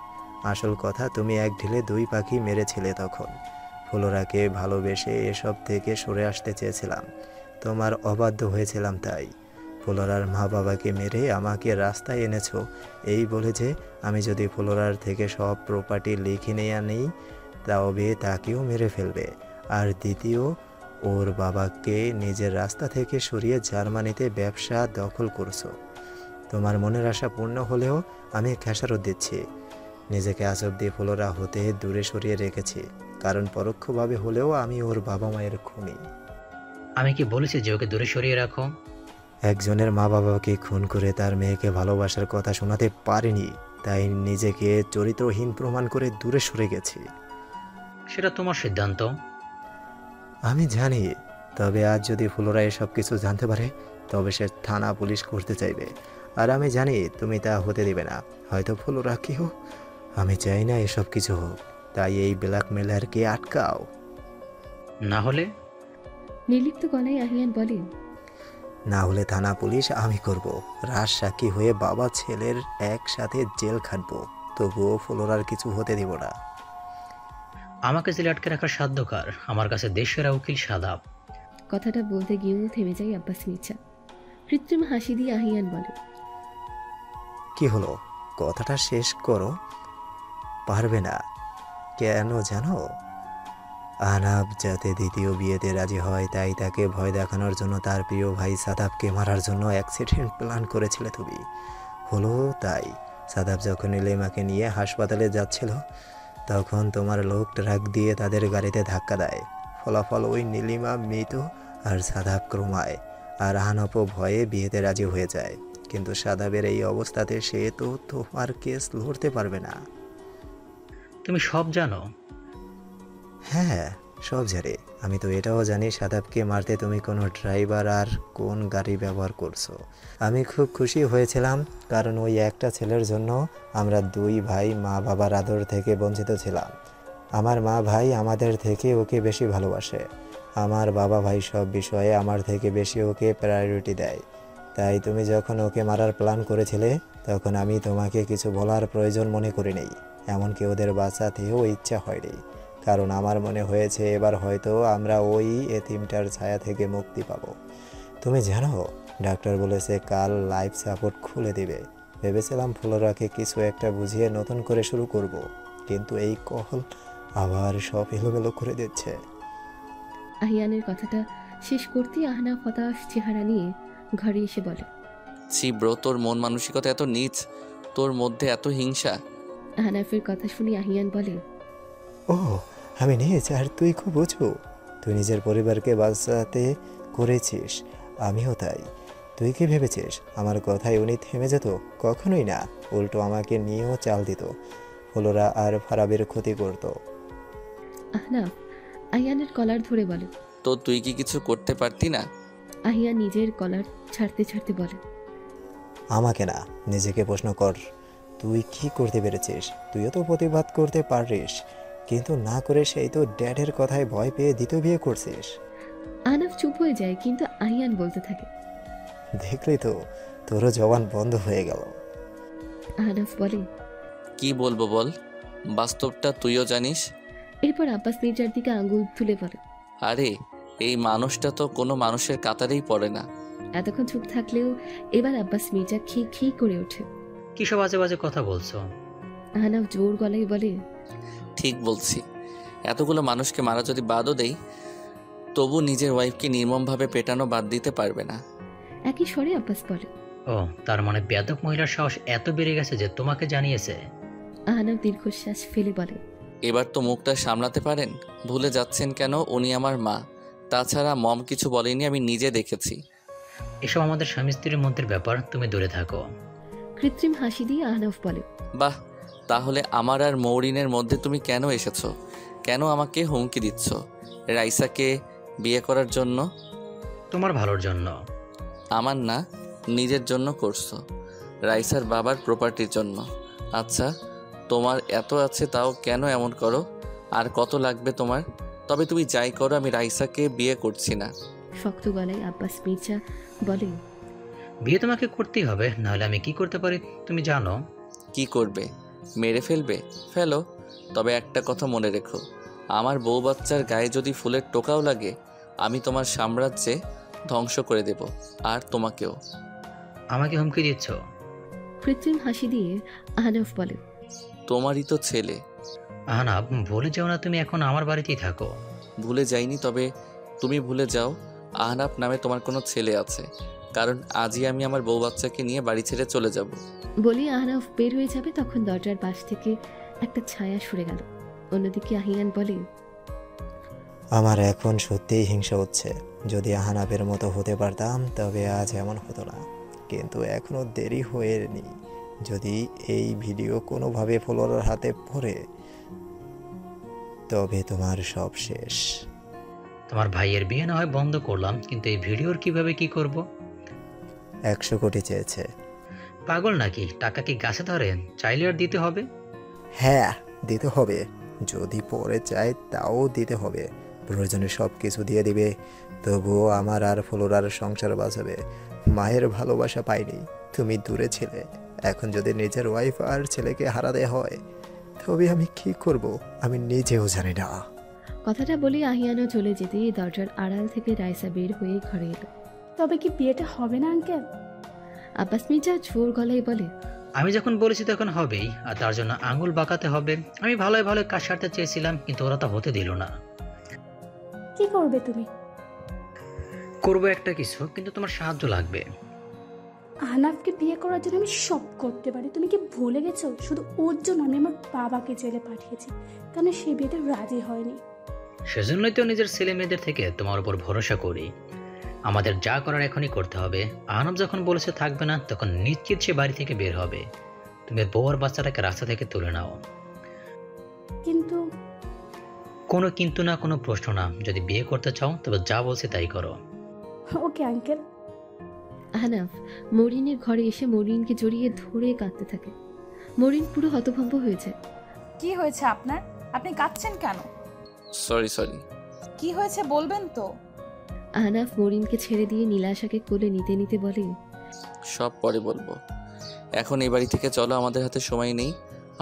আসল কথা, তুমি এক ঢিলে 2 পাখি মেরেছিলে তখন। ফ্লোরাকে ভালোবেসে এসব থেকে সরে আসতে চেয়েছিলাম, তোমার অবাধ্য হয়েছিলাম। তাই ফ্লোরার মা বাবাকে মেরে আমাকে রাস্তায় এনেছো এই বলে যে আমি যদি ফ্লোরার থেকে সব প্রপার্টি লিখে নিয়ে নিই তবে তাকেও মেরে ফেলবে। আর দ্বিতীয়, ওর বাবাকে নিজের রাস্তা থেকে সরিয়ে জার্মানিতে ব্যবসা দখল করছো। তোমার মনের আশা পূর্ণ হলেও আমি খেসারত দিচ্ছি। নিজেকে আজ অব্দি ফ্লোরা হতে দূরে সরিয়ে রেখেছি, কারণ পরোক্ষভাবে হলেও আমি ওর বাবা মায়ের খুনি।
আমি কি বলেছি যে ওকে দূরে সরিয়ে রাখো?
একজনের মা বাবাকে খুন করে তার মেয়েকে ভালোবাসার কথা শোনাতে পারিনি, তাই নিজেকে চরিত্রহীন প্রমাণ করে দূরে সরে গেছি।
সেটা তোমার সিদ্ধান্ত।
আমি জানি, তবে আজ যদি ফ্লোরা এসব কিছু জানতে পারে তবে সে থানা পুলিশ করতে চাইবে, আর আমি জানি তুমি তা হতে দিবে না। হয়তো ফ্লোরা কেউ, আমি চাই না এসব কিছু হোক, তাই এই ব্ল্যাকমেলারকে আটকাও।
না হলে?
নির্লিপ্ত গলায় আহিয়ান বলে,
না হলে থানা পুলিশ আমি করব। রাজ সাক্ষী হয়ে বাবা ছেলের একসাথে জেল খাটবো, তবুও ফ্লোরার কিছু হতে দিব না।
আমাকে জেলে আটকে রাখার সাধ্য কার? আমার কাছে দেশের উকিল সাদাব।
কথাটা বলতে গিয়েও থেমে যায় আব্বাস মির্জা। কৃত্রিম হাসি দিয়ে আহিয়ান বলে,
কি হলো, কথাটা শেষ করো। পারবে না কেন জানো? আহনাব যাতে দ্বিতীয় বিয়েতে রাজি হয়, তাই তাকে ভয় দেখানোর জন্য তার প্রিয় ভাই সাদাবকে মারার জন্য অ্যাক্সিডেন্ট প্ল্যান করেছিলে তুমি। হলো তাই। সাদাব যখন নীলিমাকে নিয়ে হাসপাতালে যাচ্ছিল, তখন তোমার লোক ট্রাক দিয়ে তাদের গাড়িতে ধাক্কা দেয়। ফলাফল ওই নীলিমা মৃত আর সাদাব ক্রমায়। আর আহনাবও ভয়ে বিয়েতে রাজি হয়ে যায়। কিন্তু সাদাবের এই অবস্থাতে সে তো তোমার কেস লড়তে পারবে না।
তুমি সব জানো?
হ্যাঁ, সব জানি। আমি তো এটাও জানি সাদাবকে মারতে তুমি কোনো ড্রাইভার আর কোন গাড়ি ব্যবহার করছো। আমি খুব খুশি হয়েছিলাম, কারণ ওই একটা ছেলের জন্য আমরা দুই ভাই মা বাবার আদর থেকে বঞ্চিত ছিলাম। আমার মা ভাই আমাদের থেকে ওকে বেশি ভালোবাসে। আমার বাবা ভাই সব বিষয়ে আমার থেকে বেশি ওকে প্রায়োরিটি দেয়। তাই তুমি যখন ওকে মারার প্ল্যান করেছিলে, তখন আমি তোমাকে কিছু বলার প্রয়োজন মনে করিনি। এমনকি ওদের বাঁচাতেও ইচ্ছা হয়নি, কারণ আমার মনে হয়েছে এবার হয়তো আমরা ওই এতিমটার ছায়া থেকে মুক্তি পাবো। তুমি জানো, ডাক্তার বলেছে কাল লাইফ সাপোর্ট খুলে দিবে। ভেবেছিলাম ফ্লোরাকে কিছু একটা বুঝিয়ে নতুন করে শুরু করব, কিন্তু এই কল আবার সব এলোমেলো করে দিচ্ছে।
আহিয়ানের কথাটা শেষ করতেই আহনাফ হতাশ চেহারা নিয়ে ঘরে এসে বলে,
ছি ব্রো, তোর মন মানসিকতা এত নীচ, তোর মধ্যে এত হিংসা।
আহনাফের কথা শুনে আহিয়ান বলে,
ও আমি নিয়েছি, আর তুই খুব বুঝবো। তুই নিজের পরিবারকে বাঁচাতে করেছিস, আমিও তাই। তুই কি ভেবেছিস আমার কথায় উনি থেমে যেত? কখনোই না, উল্টো আমাকে নিয়েও চাল দিত, ফ্লোরা আর ফারাবের ক্ষতি করতো।
আহনাফ আহিয়ানের কলার ধরে বলে,
তো তুই কি কিছু করতে পারতি না?
আহিয়ান নিজের কলার ছাড়তে ছাড়তে বলে,
আমাকে না, নিজেকে প্রশ্ন কর, তুই কি করতে পেরেছিস? তুইও তো প্রতিবাদ করতে পারিস, কিন্তু না করে সেই তো ড্যাডের কথায় ভয় পেয়ে দ্বিতীয় বিয়ে করছিস।
আহনাফ চুপ হয়ে যায়, কিন্তু আহিয়ান বলতে থাকে,
দেখলি তো, তোরও জবান বন্ধ হয়ে গেল।
আহনাফ বলে,
কি বলবো বল, বাস্তবটা তুইও জানিস।
এরপর আব্বাস মির্জার দিকে আঙ্গুল তুলে বলে,
আরে এই মানুষটা তো কোনো মানুষের কাতারেই পড়ে না।
এতক্ষণ চুপ থাকলেও এবার আব্বাস মির্জা খি খি করে ওঠে।
কি সব আজে বাজে কথা বলছো?
আহনাফ জোর গলায় বলে,
ঠিক বলছি, এতগুলো মানুষকে মারা যদি বাদও দেই, তবু নিজের ওয়াইফকে নির্মমভাবে পেটানো বাদ দিতে পারবে না।
একই স্বরে আব্বাস বলে,
ও তার মানে বেয়াদব মহিলার সাহস এত বেড়ে গেছে যে তোমাকে জানিয়েছে?
আহনাফ দীর্ঘশ্বাস ফেলে বলে,
এবার তো মুখটা সামলাতে পারেন। ভুলে যাচ্ছেন কেন উনি আমার মা? তাছাড়া মম কিছু বলেনি, আমি নিজে দেখেছি।
এসব আমাদের স্বামী স্ত্রীর মধ্যে ব্যাপার, তুমি দূরে থাকো।
কৃত্রিম হাসি দিয়ে আহনাফ বলে,
বাহ, তাহলে আমার আর মৌরিনের মধ্যে তুমি কেন এসেছো? কেন আমাকে হুমকি দিচ্ছ রাইসাকে বিয়ে করার জন্য?
তোমার ভালোর জন্য।
আমার না, নিজের জন্য করছো, রাইসার বাবার প্রপার্টির জন্য। আচ্ছা, তোমার এত আছে তাও কেন এমন করো? আর কত লাগবে তোমার? তবে তুমি যাই করো, আমি রাইসাকে বিয়ে করছি না।
শক্ত গলায় আব্বাস মির্জা বলে,
বিয়ে তোমাকে করতেই হবে, নাহলে আমি কি করতে পারি তুমি জানো?
কি করবে? মেরে ফেলবে? ফেলো, তবে একটা কথা মনে রেখো, আমার বউ বাচ্চার গায়ে যদি ফুলের টোকাও লাগে, আমি তোমার সাম্রাজ্যে ধ্বংস করে দেব, আর তোমাকেও।
আমাকে হুমকি দিচ্ছ?
কৃত্রিম হাসি দিয়ে আহনাফ বলে,
তোমারই তো ছেলে।
আহনাব, ভুলে যাও না তুমি এখন আমার বাড়িতেই থাকো।
ভুলে যাইনি, তবে তুমি ভুলে যাও আহনাফ নামে তোমার কোনো ছেলে আছে, কারণ আজই আমি আমার বউ বাচ্চাকে নিয়ে বাড়ি ছেড়ে চলে যাব।
বলি আহনাফ বের হয়ে যাবে, তখন দরজার পাশ থেকে একটা ছায়া সরে গেল। অন্যদিকে আহিয়ান বলে,
আমার এখন সত্যিই হিংসা হচ্ছে। যদি আহনাফের মতো হতে পারতাম তবে আজ এমন হতো না, কিন্তু এখনো দেরি হয়নি। যদি এই ভিডিও কোনোভাবে ফলোয়ারের হাতে পড়ে, তবে তোমার সব শেষ।
তোমার ভাইয়ের বিয়ে না হয় বন্ধ করলাম, কিন্তু এই ভিডিওর কিভাবে কি করব?
100 কোটি চেয়েছে।
পাগল নাকি? টাকা কি গাছে ধরে? চাইলে আর দিতে হবে?
হ্যাঁ, দিতে হবে। যদি পরে চাই তাও দিতে হবে। প্রয়োজনে সব কিছু দিয়ে দিবে, তবুও আমার আর ফ্লোরার সংসার বাঁচাবে। মায়ের ভালোবাসা পাইনি, তুমি দূরে ছিলে। এখন যদি নিজের ওয়াইফ আর ছেলেকে হারাতে হয়,
তবে আমি কি করব আমি নিজেও জানি না।
কথাটা বলে আহিয়ানও চলে যেতে দরজার আড়াল থেকে রাইসা বের হয়ে ঘরে এলো।
তবে কি বিয়েটা হবে না আঙ্কেল?
আব্বাস মির্জা জোর গলায় বলে,
আমি যখন বলেছি তখন হবেই, আর তার জন্য আঙুল বাঁকাতে হবে। আমি ভালোই ভালো কাজ সারতে চেয়েছিলাম, কিন্তু ওরা তা হতে দিল না।
কি করবে তুমি?
করবো একটা কিছু, কিন্তু তোমার সাহায্য লাগবে।
আহনাফকে বিয়ে করার জন্য আমি সব করতে পারি। তুমি কি ভুলে গেছো? শুধু ওর জন্য আমি আমার বাবাকে জেলে পাঠিয়েছি, কারণ সে বিয়েতে রাজি হয়নি।
সেজন্যই তো নিজের ছেলে মেয়েদের থেকে তোমার উপর ভরসা করি। আমাদের যা করার এখনই করতে হবে। আহনাফ যখন বলেছে থাকবে না, তখন নিশ্চিত সে বাড়ি থেকে বের হবে। তুমি বউ আর বাচ্চাটাকে রাস্তা থেকে তুলে নাও।
কিন্তু
কোনো কিন্তু না, কোনো প্রশ্ন না। যদি বিয়ে করতে চাও তবে যা বলছে তাই করো।
Okay uncle.
আহনাফ মরিনের ঘরে এসে মরিনকে জড়িয়ে ধরে কাঁদতে থাকে। মরিন পুরো হতভম্ব হয়ে যায়।
কি হয়েছে আপনার? আপনি কাঁদছেন কেন?
সরি।
কি হয়েছে বলবেন তো?
আহনাফ মরিনকে ছেড়ে দিয়ে নীলাশাকে কোলে নিতে নিতে বলে,
সব পরে বলবো। এখন এই বাড়ি থেকে চলো, আমাদের হাতে সময় নেই।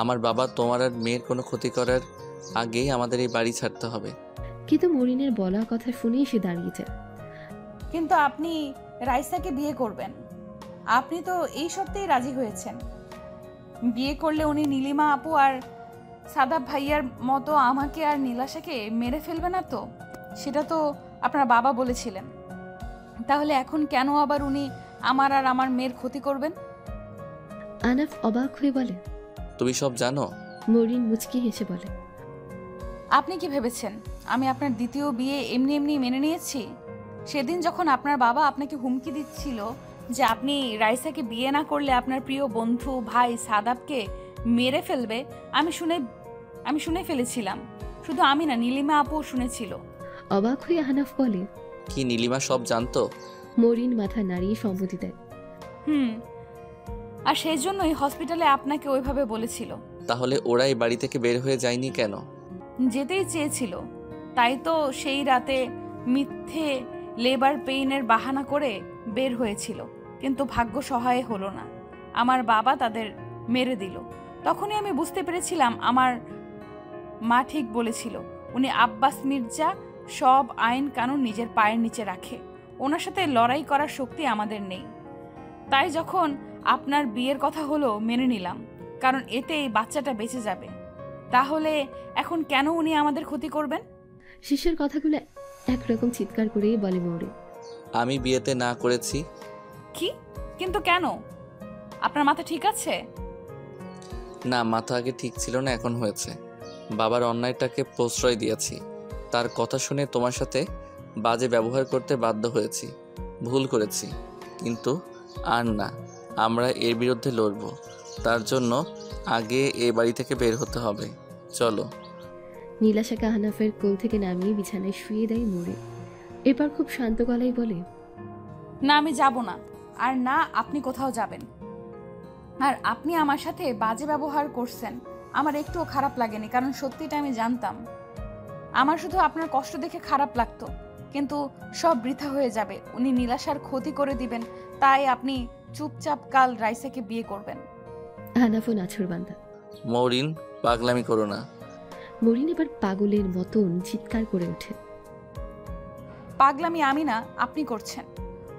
আমার বাবা তোমার আর মেয়ের কোনো ক্ষতি করার আগেই আমাদের এই বাড়ি ছাড়তে হবে।
কিন্তু মরিনের বলা কথা শুনেই সে দাঁড়িয়ে যায়।
কিন্তু আপনি রাইসাকে বিয়ে করবেন, আপনি তো এই শর্তেই রাজি হয়েছেন। বিয়ে করলে উনি নীলিমা আপু আর সাদাব ভাইয়ার মতো আমাকে আর নীলাশাকে মেরে ফেলবে না তো? সেটা তো আপনার বাবা বলেছিলেন। তাহলে এখন কেন আবার উনি আমার আর আমার মেয়ের ক্ষতি করবেন?
আহনাফ অবাক হয়ে বলে,
তুমি সব জানো?
মরিন মুচকি হেসে বলে,
আপনি কি ভেবেছেন আমি আপনার দ্বিতীয় বিয়ে এমনি এমনি মেনে নিয়েছি? সেদিন যখন আপনার বাবা আপনাকে হুমকি দিচ্ছিল যে আপনি রাইসাকে বিয়ে না করলে আপনার প্রিয় বন্ধু ভাই সাদাবকে মেরে ফেলবে, আমি শুনে ফেলেছিলাম। শুধু আমি না, নীলিমা আপু শুনেছিল।
অবাক হয়ে আহনাফ বলে,
কি নীলিমা সব জানতো?
মরিন মাথা নাড়িয়ে সম্মতি দেয়।
আর সেই জন্যই হসপিটালে আপনাকে ওইভাবে বলেছিল।
তাহলে ওরা এই বাড়ি থেকে বের হয়ে যায়নি কেন?
যেতেই চেয়েছিল, তাই তো সেই রাতে মিথ্যে লেবার পেইনের বাহানা করে বের হয়েছিল, কিন্তু ভাগ্য সহায় হলো না। আমার বাবা তাদের মেরে দিল। তখনই আমি বুঝতে পেরেছিলাম আমার মা ঠিক বলেছিল। উনি আব্বাস মির্জা সব আইন কানুন নিজের পায়ের নিচে রাখে। ওনার সাথে লড়াই করার শক্তি আমাদের নেই। তাই যখন আপনার বিয়ের কথা হলো মেনে নিলাম, কারণ এতে এই বাচ্চাটা বেঁচে যাবে। তাহলে এখন কেন উনি আমাদের ক্ষতি করবেন?
শিষ্যের কথাগুলো একরকম চিৎকার করেই বলে মৌরি,
আমি বিয়েতে না করেছি।
কি? কিন্তু কেন? আপনার মাথা ঠিক আছে?
না, মাথা আগে ঠিক ছিল না, এখন হয়েছে। বাবার অন্যায়টাকে প্রশ্রয় দিয়েছি। তার কথা শুনে তোমার সাথে বাজে ব্যবহার করতে বাধ্য হয়েছি। ভুল করেছি, কিন্তু আর না। আমরা এর বিরুদ্ধে লড়ব। তার জন্য আগে এ বাড়ি থেকে বের হতে হবে। চলো।
নীলাশাকে আহনাফের কোল থেকে নামিয়ে বিছানায় শুয়ে দেয় মৌরি। এরপর খুব শান্ত গলায় বলে,
না, আমি যাব না। আর না, আপনি কোথাও যাবেন। আর আপনি আমার সাথে বাজে ব্যবহার করছেন, আমার একটুও খারাপ লাগেনি, কারণ সত্যিটা আমি জানতাম। আমার শুধু আপনার কষ্ট দেখে খারাপ লাগতো, কিন্তু সব বৃথা হয়ে যাবে। উনি নীলাশার ক্ষতি করে দিবেন, তাই আপনি চুপচাপ কাল রাইসাকে বিয়ে করবেন।
আহনাফও নাছরবান্দা।
মৌরিন, পাগলামি করো না।
মরিন এবার পাগলের মতন চিৎকার করে ওঠে।
পাগলামি আমি না, আপনি করছেন।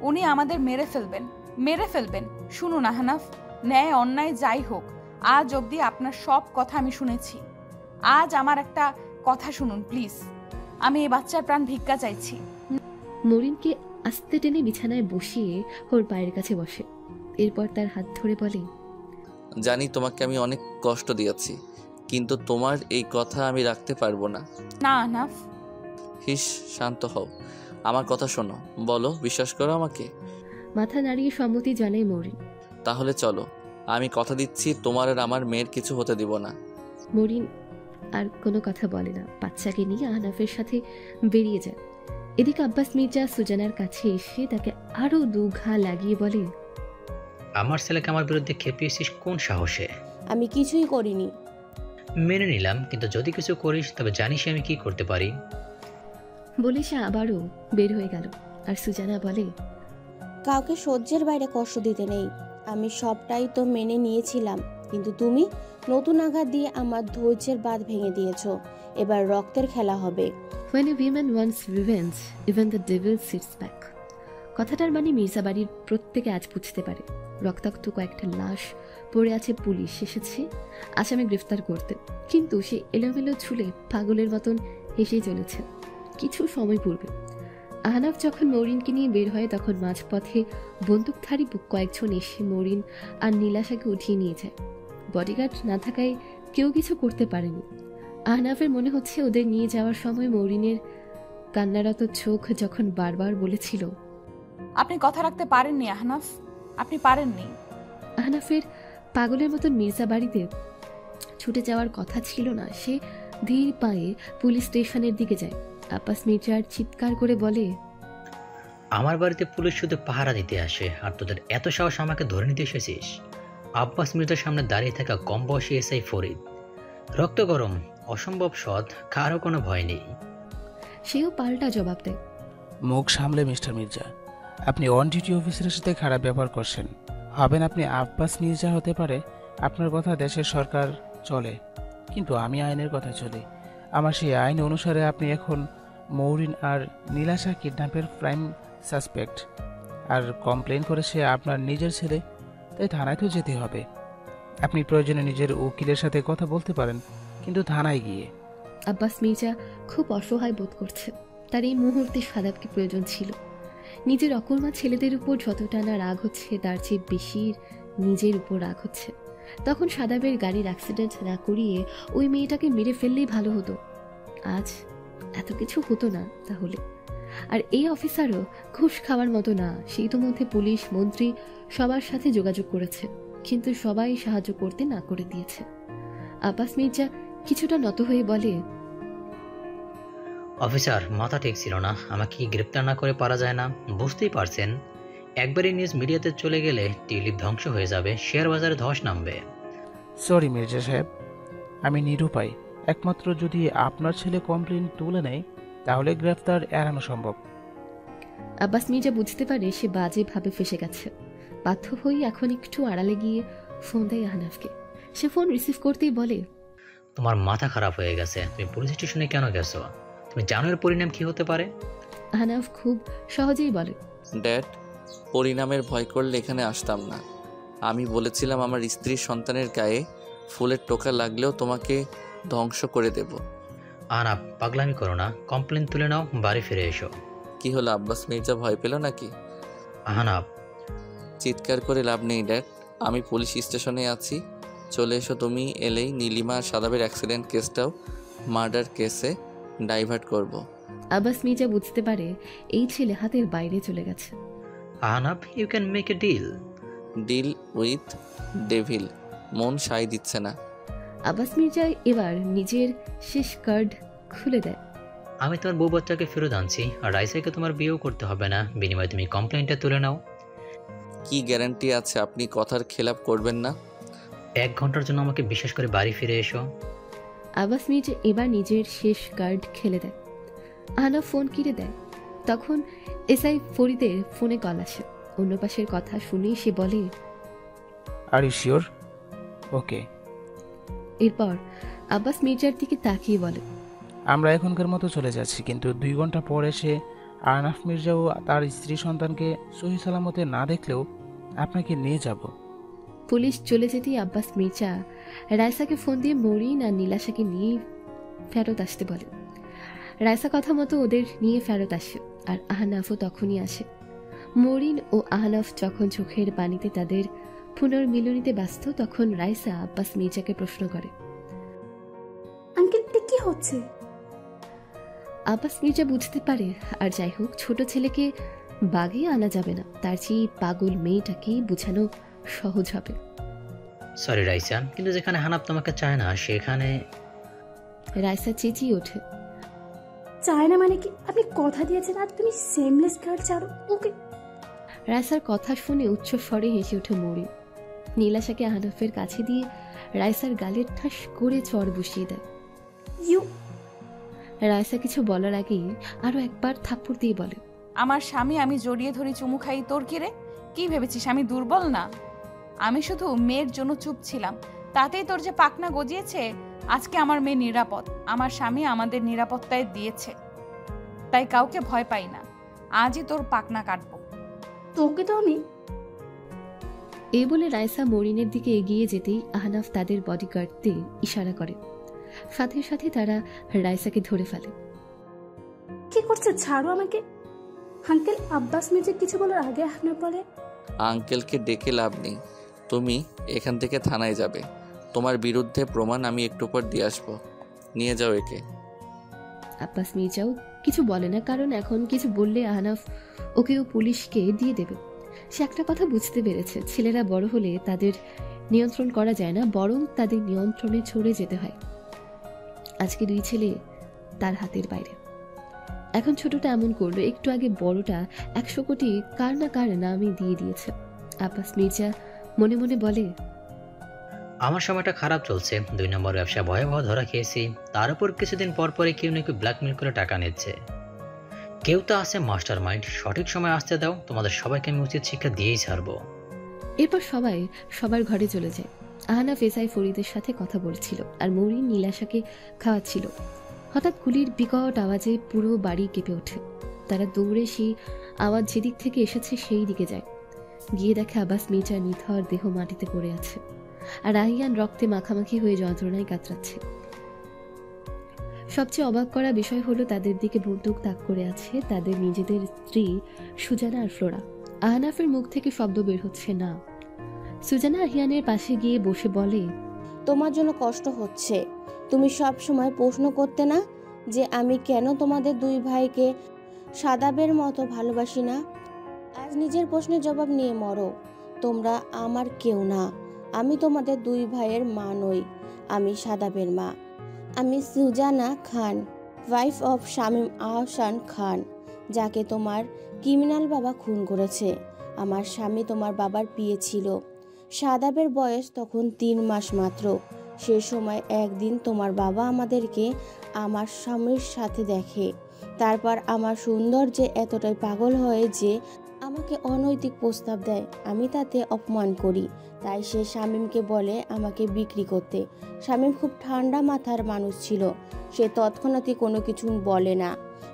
উনি আমাদের মেরে ফেলবেন। শুনুন আহনাফ, ন্যায় অন্যায় যাই হোক, আজ অবধি আপনার সব কথা আমি শুনেছি। আজ আমার একটা কথা শুনুন প্লিজ। আমি এই বাচ্চার প্রাণ ভিক্ষা চাইছি।
মরিনকে আস্তে টেনে বিছানায় বসিয়ে ওর পায়ের কাছে বসে। এরপর তার হাত ধরে বলে,
জানি তোমাকে আমি অনেক কষ্ট দিয়েছি, কিন্তু তোমার এই কথা আমি রাখতে পারবো না।
না আহনাফ।
হিস, শান্ত হও, আমার কথা শোনো। বলো, বিশ্বাস করো আমাকে?
মাথা নাড়িয়ে সম্মতি জানায় মরিন।
তাহলে চলো, আমি কথা দিচ্ছি তোমার আর আমার মেয়ের কিছু হতে দিব না।
মরিন আর কোনো কথা বলে না, বাচ্চাকে নিয়ে আহনাফের সাথে বেরিয়ে যায়। এদিকে আব্বাস মির্জা সুজানার কাছে এসে তাকে আরো দুঘা লাগিয়ে বলে,
আমার ছেলেকে আমার বিরুদ্ধে খেপিয়েছিস কোন সাহসে?
আমি কিছুই করিনি।
মেনে নিলাম, কিন্তু যদি কিছু করিস তবে জানিস আমি কি করতে পারি।
বলে সে আবারও বের হয়ে গেল। আর সুজানা বলে,
কাউকে সহ্যের বাইরে কষ্ট দিতে নেই। আমি সবটাই তো মেনে নিয়েছিলাম, কিন্তু তুমি নতুন আঘাত দিয়ে আমার ধৈর্যের বাঁধ ভেঙে দিয়েছো। এবার রক্তের খেলা হবে।
When a woman wants revenge, even the devil sits back. কথাটার মানে মির্জা বাড়ির প্রত্যেকে আজ বুঝতে পারে রক্তাক্ত কয়েকটা লাশ পড়ে আছে, পুলিশ এসেছে আসামি গ্রেফতার করতে, কিন্তু সে এলোমেলো ছুলে পাগলের মতন হেসেই চলেছে। কিছু সময় পূর্বে আহনাফ যখন মৌরিনকে নিয়ে বের হয় তখন মাঝপথে বন্দুকধারী কয়েকজন এসে মৌরিন আর নীলাশাকে উঠিয়ে নিয়ে যায়। বডিগার্ড না থাকায় কেউ কিছু করতে পারেনি। আহনাফের মনে হচ্ছে ওদের নিয়ে যাওয়ার সময় মৌরিনের কান্নারত চোখ যখন বারবার বলেছিল,
আপনি কথা রাখতে পারেননি আহনাফ, আপনি পারেননি।
আহনাফের পাগলের মতন মির্জা বাড়িতে ছুটে যাওয়ার কথা ছিল না। সে ধীর পায়ে পুলিশ স্টেশনের দিকে যায়। আব্বাস মির্জার চিৎকার করে বলে,
আমার বাড়িতে পুলিশ শুধু পাহারা দিতে আসে, আর তোদের এত সাহস আমাকে ধরে নিতে এসেছিস? আব্বাস মির্জার সামনে দাঁড়িয়ে থাকা কম বয়সী এসআই ফরিদ, রক্ত গরম, অসম্ভব সৎ, কারো কোনো ভয় নেই।
সেও পাল্টা জবাব দেয়,
মুখ সামলে মিস্টার মির্জা, আপনি অন ডিউটি অফিসারের সাথে খারাপ ব্যবহার করছেন। হবেন আপনি আব্বাস মির্জা হতে পারে, আপনার কথা দেশের সরকার চলে, কিন্তু আমি আইনের কথা চলি। আমার সেই আইন অনুসারে আপনি এখন মৌরিন আর নীলাশা কিডন্যাপের প্রাইম সাসপেক্ট, আর কমপ্লেন করেছে আপনার নিজের ছেলে, তাই থানায় তো যেতে হবে। আপনি প্রয়োজনে নিজের উকিলের সাথে কথা বলতে পারেন, কিন্তু থানায় গিয়ে।
আব্বাস মির্জা খুব অসহায় বোধ করছে। তার এই মুহূর্তে সাদাবকে প্রয়োজন ছিল। নিজের অকর্মা ছেলেদের উপর যতটা না রাগ হচ্ছে তার চেয়ে বেশি নিজের উপর রাগ হচ্ছে। তখন সাদাবের গাড়ির অ্যাক্সিডেন্ট না করিয়ে ওই মেয়েটাকে মেরে ফেললেই ভালো হতো। আজ এত কিছু হতো না তাহলে। আর এই অফিসারও ঘুষ খাওয়ার মতো না। সেই তো মধ্যে পুলিশ, মন্ত্রী সবার সাথে যোগাযোগ করেছে, কিন্তু সবাই সাহায্য করতে না করে দিয়েছে। আব্বাস মির্জা কিছুটা নত হয়ে বলে,
অফিসার, মাথা ঠিক ছিল না, আমাকে গ্রেপ্তার না করে পারা যায় না, বুঝতেই পারছেন। একবারই নিউজ মিডিয়াতে চলে গেলে টিউলিপ ধ্বংস হয়ে যাবে, শেয়ার বাজারে ধস নামবে।
সরি মির্জা সাহেব, আমি নিরুপায়। একমাত্র যদি আপনার ছেলে কমপ্লেন তুলে নেয় তাহলে গ্রেফতার এড়ানো সম্ভব।
আব্বাস মির্জা বুঝতে পারে সে বাজেভাবে ফেসে গেছে। বাধ্য হয়ে এখন একটু আড়ালে গিয়ে ফোন দেয় আহনাফকে। সে ফোন রিসিভ করতেই বলে,
তোমার মাথা খারাপ হয়ে গেছে, তুমি পুলিশ স্টেশনে কেন গেছো? তুমি জানো এর পরিণাম কি হতে পারে?
আহনাফ খুব সহজেই বলে,
ড্যাড, পরিণামের ভয় করলে এখানে আসতাম না। আমি বলেছিলাম আমার স্ত্রীর সন্তানের গায়ে ফুলের টোকা লাগলেও তোমাকে ধ্বংস করে দেব।
আহনাফ, পাগলামি করো না, কমপ্লেন তুলে নাও, বাড়ি ফিরে এসো।
কি হলো, আব্বাস মির্জা ভয় পেল নাকি?
আহনাফ,
চিৎকার করে লাভ নেই ড্যাড, আমি পুলিশ স্টেশনে আছি, চলে এসো। তুমি এলেই নীলিমা আর সাদাবের অ্যাক্সিডেন্ট কেসটাও মার্ডার কেসে ডাইভার্ট করব।
আব্বাস মির্জা বুঝতে পারে এই ছেলে হাতের বাইরে চলে গেছে।
Ahnaf, you can make a deal.
Deal with devil. মন সায় দিচ্ছে না।
আব্বাস মির্জা এবার নিজের শেষ কার্ড খুলে দেয়।
আমি তোমার বউ বাচ্চাকে ফেরত আনছি, আর রাইসাকে তোমার বিয়েও করতে হবে না, বিনিময়ে তুমি কমপ্লেনটা তুলে নাও।
কি গ্যারান্টি আছে আপনি কথার খেলাপ করবেন না?
1 ঘন্টার জন্য আমাকে বিশেষ করে বাড়ি ফিরে এসো।
আব্বাস মির্জা এবার নিজের শেষ কার্ড খেলে দেয়। আহনাফ ফোন কেটে দেয়। তখন এসআই ফরিদের ফোনে কল আসে। অন্য পাশের কথা শুনে সে বলে,
আর ইউ শিওর? ওকে।
এরপর আব্বাস মির্জার দিকে তাকিয়ে বলে,
আমরা এখনকার মতো চলে যাচ্ছি, কিন্তু 2 ঘন্টা পর এসে আহনাফ মির্জা ও তার স্ত্রী সন্তানকে সহি সালামতে না দেখলেও আপনাকে নিয়ে যাব।
পুলিশ চলে যেতেই আব্বাস মির্জা রায়সাকে ফোন দিয়ে মরিন আর নীলাশাকে নিয়ে ফেরত আসতে বলে। রায়সা কথা মতো ওদের নিয়ে ফেরত আসে, আর আহনাফও তখনই আসে। মরিন ও আহনাফ যখন চোখের পানিতে তাদের পুনর্মিলনীতে ব্যস্ত, তখন রায়সা আব্বাস মির্জাকে প্রশ্ন করে,
আঙ্কেল কি হচ্ছে?
আব্বাস মির্জা বুঝতে পারে আর যাই হোক, ছোট ছেলেকে বাগে আনা যাবে না, তার চেয়ে পাগল মেয়েটাকেই বোঝানো সহজ হবে।
সরি রাইসা, কিন্তু যেখানে হানাফ তোমাকে চায় না সেখানে।
রায়সা চেঁচিয়ে ওঠে,
চায় না মানে কি? আপনি কথা দিয়েছেন আর তুমি সেমলেস গার্ড ছাড়ো ওকে।
রায়সার কথা শুনে উচ্চ স্বরে হেসে ওঠে মরিন। নীলাশাকে আহনাফের কাছে দিয়ে রায়সার গালের ঠাস করে চড় বসিয়ে দেয়।
ইউ।
রায়সা কিছু বলার আগেই আরো একবার থাপ্পড় দিয়ে বলে,
আমার স্বামী আমি জড়িয়ে ধরি চুমু খাই, তোর কি রে? কি ভেবেছিস আমি দুর্বল না? আমি শুধু মেয়ের জন্য চুপ ছিলাম, তাতেই তোর যে পাকনা গজিয়েছে। আজকে আমার মেয়ে নিরাপদ, আমার স্বামী আমাদের নিরাপত্তায় দিয়েছে, তাই কাউকে ভয় পাই না। আজই তোর পাকনা কাটবো।
তোকে তো আমি।
এই বলে রাইসা মরিনের দিকে এগিয়ে যেতেই আহনাফ তাদের বডিগার্ডদের ইশারা করে। সাথে সাথে তারা রাইসাকে ধরে ফেলে।
কি করছে? ছাড়ো আমাকে। আঙ্কেল, আব্বাস মির্জা কিছু বলার আগে আহনাফ বলে,
আঙ্কেলকে ডেকে লাভ নেই, তুমি এখান থেকে থানায় যাবে। তোমার বিরুদ্ধে প্রমাণ আমি একটু পর দিয়ে আসবো, নিয়ে যাও একে।
আব্বাস মির্জাও কিছু বলে না, কারণ এখন কিছু বললে আহনাফ ওকেও পুলিশকে দিয়ে দেবে। সে একটা কথা বুঝতে পেরেছে, ছেলেরা বড় হলে তাদের নিয়ন্ত্রণ করা যায় না, বরং তাদের নিয়ন্ত্রণে ছড়ে যেতে হয়। আজকে দুই ছেলে তার হাতের বাইরে। এখন ছোটটা এমন করলো, একটু আগে বড়টা 100 কোটি কার না কার নামই দিয়ে দিয়েছে। আব্বাস মির্জা মনে মনে বলে,
আমার সময়টা খারাপ চলছে, 2 নম্বর ব্যবসা ভয়াবহ ধরা খেয়েছি, তার উপর কিছুদিন পর পরে কেউ নাকি ব্ল্যাকমেল করে টাকা নিচ্ছে। কেউ তো আছে মাস্টার মাইন্ড, সঠিক সময় আসতে দাও, তোমাদের সবাইকে আমি উচিত শিক্ষা দিয়েই ছাড়বো।
এরপর সবাই সবার ঘরে চলে যায়। আহনাফ এসআই ফরিদের সাথে কথা বলছিল আর মরিন নীলাশাকে খাওয়াচ্ছিল। হঠাৎ গুলির বিকট আওয়াজে পুরো বাড়ি কেঁপে ওঠে। তারা দৌড়ে সেই আওয়াজ যেদিক থেকে এসেছে সেই দিকে যায়। গিয়ে দেখে আব্বাস মির্জার নিথর দেহ মাটিতে পড়ে আছে, আর আহিয়ান রক্তে মাখামাখি হয়ে যন্ত্রণায় কাতরাচ্ছে। সবচেয়ে অবাক করা বিষয় হলো তাদের দিকে বন্দুক তাক করে আছে তাদের নিজেদের স্ত্রী সুজানা আর ফ্লোরা। আহনাফের মুখ থেকে শব্দ বের হচ্ছে না। সুজানা আহিয়ানের পাশে গিয়ে বসে বলে,
তোমার জন্য কষ্ট হচ্ছে। তুমি সব সময় প্রশ্ন করতে না যে আমি কেন তোমাদের 2 ভাইকে সাদাবের মতো ভালোবাসি না। আজ নিজের প্রশ্নের জবাব নিয়ে মরো। তোমরা আমার কেউ না। আমি তোমাদের 2 ভাইয়ের মা নই, আমি সাদাবের মা। আমি সুজানা খান, ওয়াইফ অফ শামীম আহসান খান, যাকে তোমার ক্রিমিনাল বাবা খুন করেছে। আমার স্বামী তোমার বাবার বিয়ে ছিল। সাদাবের বয়স তখন 3 মাস মাত্র। সে সময় একদিন তোমার বাবা আমাদেরকে আমার স্বামীর সাথে দেখে। তারপর আমার সৌন্দর্যে এতটাই পাগল হয় যে আমাকে অনৈতিক প্রস্তাব দেয়। আমি তাতে অপমান করি, তাই সে শামীমকে বলে আমাকে বিক্রি করতে। শামীম খুব ঠান্ডা মাথার মানুষ ছিল, সে তৎক্ষণাৎই কোনো কিছু বলে না।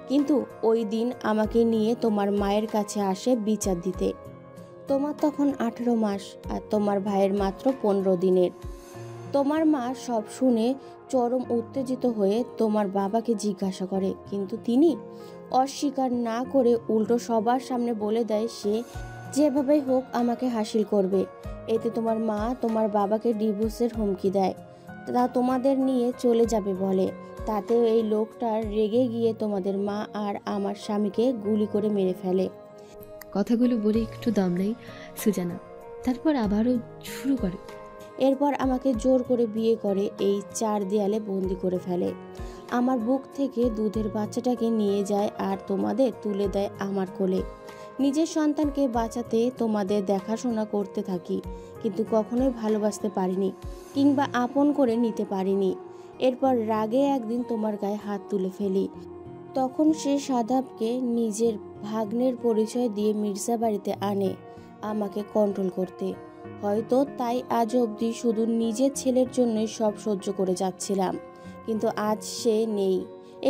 কিন্তু ওই দিন আমাকে নিয়ে তোমার মায়ের কাছে আসে বিচার দিতে। তোমার তখন 18 মাস আর তোমার ভাইয়ের মাত্র 15 দিনের। তোমার মা সব শুনে চরম উত্তেজিত হয়ে তোমার বাবাকে জিজ্ঞাসা করে, কিন্তু তিনি অস্বীকার না করে উল্টো সবার সামনে বলে দেয় সে যেভাবে হোক আমাকে হাসিল করবে। এতে তোমার মা তোমার বাবাকে ডিভোর্সের হুমকি দেয়, তা তোমাদের নিয়ে চলে যাবে বলে। তাতে এই লোকটা রেগে গিয়ে তোমাদের মা আর আমার স্বামীকে গুলি করে মেরে ফেলে।
কথাগুলো বলে একটু দম নেই সুজানা, তারপর আবারও শুরু করে।
এরপর আমাকে জোর করে বিয়ে করে এই 4 দেয়ালে বন্দি করে ফেলে। আমার বুক থেকে দুধের বাচ্চাটাকে নিয়ে যায় আর তোমাদের তুলে দেয় আমার কোলে। নিজের সন্তানকে বাঁচাতে তোমাদের দেখাশোনা করতে থাকি, কিন্তু কখনোই ভালোবাসতে পারিনি কিংবা আপন করে নিতে পারিনি। এরপর রাগে একদিন তোমার গায়ে হাত তুলে ফেলি। তখন সে সাদাবকে নিজের ভাগ্নের পরিচয় দিয়ে মির্জা বাড়িতে আনে আমাকে কন্ট্রোল করতে। হয়তো তাই আজ অবধি শুধু নিজের ছেলের জন্যই সব সহ্য করে যাচ্ছিলাম, কিন্তু আজ সে নেই।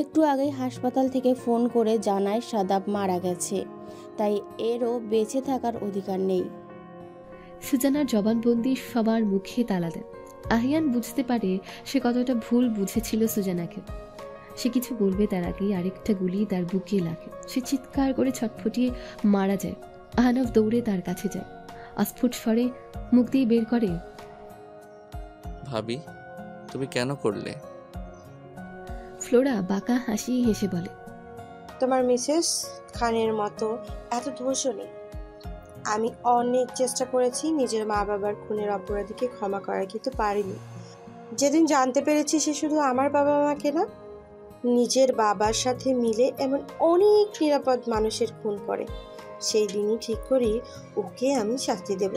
একটু আগেই হাসপাতাল থেকে ফোন করে জানায় সাদাব মারা গেছে, তাই এরও বেঁচে থাকার অধিকার নেই।
সুজানার জবানবন্দি সবার মুখে তালা দেয়। আহিয়ান বুঝতে পারে সে কতটা ভুল বুঝেছিল সুজানাকে। সে কিছু বলবে তার আগেই আরেকটা গুলি তার বুকে লাগে। সে চিৎকার করে ছটফটিয়ে মারা যায়। আহনাফ দৌড়ে তার কাছে যায়, অস্ফুট স্বরে মুখ দিয়ে বের করে,
ভাবি তুমি কেন করলে?
ফ্লোরা বাঁকা হাসি হেসে বলে,
তোমার মিসেস খানের মতো এত ধৈর্য নেই। আমি অনেক চেষ্টা করেছি নিজের মা বাবার খুনের অপরাধীকে ক্ষমা করার, কিন্তু পারিনি। যেদিন জানতে পেরেছি সে শুধু আমার বাবা মাকে না, নিজের বাবার সাথে মিলে এমন অনেক নিরাপদ মানুষের খুন করে, সেই দিনই ঠিক করি ওকে আমি শাস্তি দেব।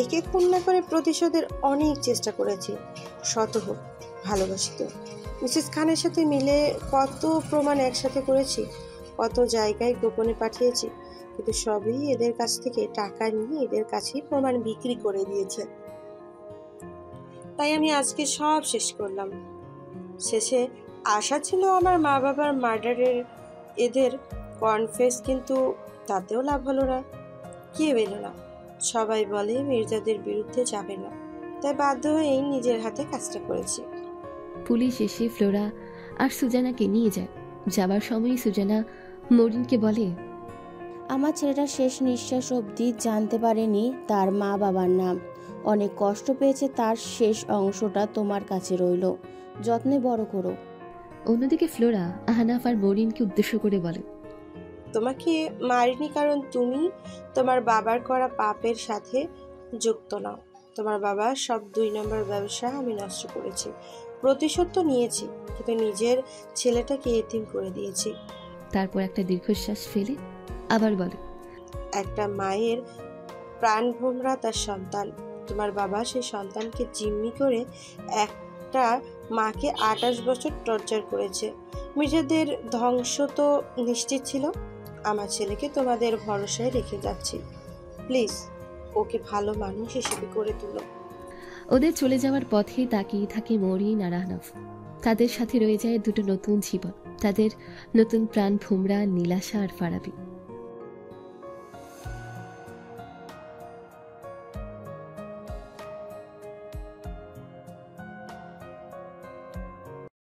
একে খুন না করে প্রতিশোধের অনেক চেষ্টা করেছি, শত হোক ভালোবাসিত। মিসেস খানের সাথে মিলে কত প্রমাণ একসাথে করেছি, কত জায়গায় গোপনে পাঠিয়েছি, কিন্তু সবই এদের কাছ থেকে টাকা নিয়ে এদের কাছেই প্রমাণ বিক্রি করে দিয়েছে। তাই আমি আজকে সব শেষ করলাম। শেষে আশা ছিল আমার মা বাবার মার্ডারের এদের কনফেস, কিন্তু তাতেও লাভ হলো না, কেউ এলো না। সবাই বলে মির্জাদের বিরুদ্ধে যাবে না, তাই বাধ্য হয়েই নিজের হাতে কাজটা করেছি।
পুলিশ এসে ফ্লোরা আর সুজানাকে নিয়ে যায়। যাবার সময় সুজানা মরিনকে বলে,
আমার ছেলেটা শেষ নিঃশ্বাস অবধি জানতে পারেনি তার মা বাবার নাম। অনেক কষ্ট পেয়েছে, তার শেষ অংশটা তোমার কাছে রইল, যত্নে বড় করো।
অন্যদিকে ফ্লোরা আহনাফ আর মরিনকে উদ্দেশ্য করে বলে,
তোমাকে মারিনি কারণ তুমি তোমার বাবার করা পাপের সাথে যুক্ত নাও। তোমার বাবা সব 2 নম্বর ব্যবসা আমি নষ্ট করেছি, প্রতিশোধ তো নিয়েছি, কিন্তু নিজের ছেলেটাকে এতিম করে দিয়েছি।
তারপর একটা দীর্ঘশ্বাস ফেলে আবার বলে,
একটা মায়ের প্রাণ ভোমরা তার সন্তান। তোমার বাবা সেই সন্তানকে জিম্মি করে একটা মাকে 28 বছর টর্চার করেছে। মির্জাদের ধ্বংস তো নিশ্চিত ছিল। আমার ছেলেকে তোমাদের ভরসায় রেখে যাচ্ছি, প্লিজ ওকে ভালো মানুষ হিসেবে করে তুলো।
ওদের চলে যাওয়ার পথে তাকিয়ে থাকে মরিন আর আহনাফ। তাদের সাথে রয়ে যায় দুটো নতুন জীবন, তাদের নতুন প্রাণ ভোমরা, নীলাশা আর ফারাবি।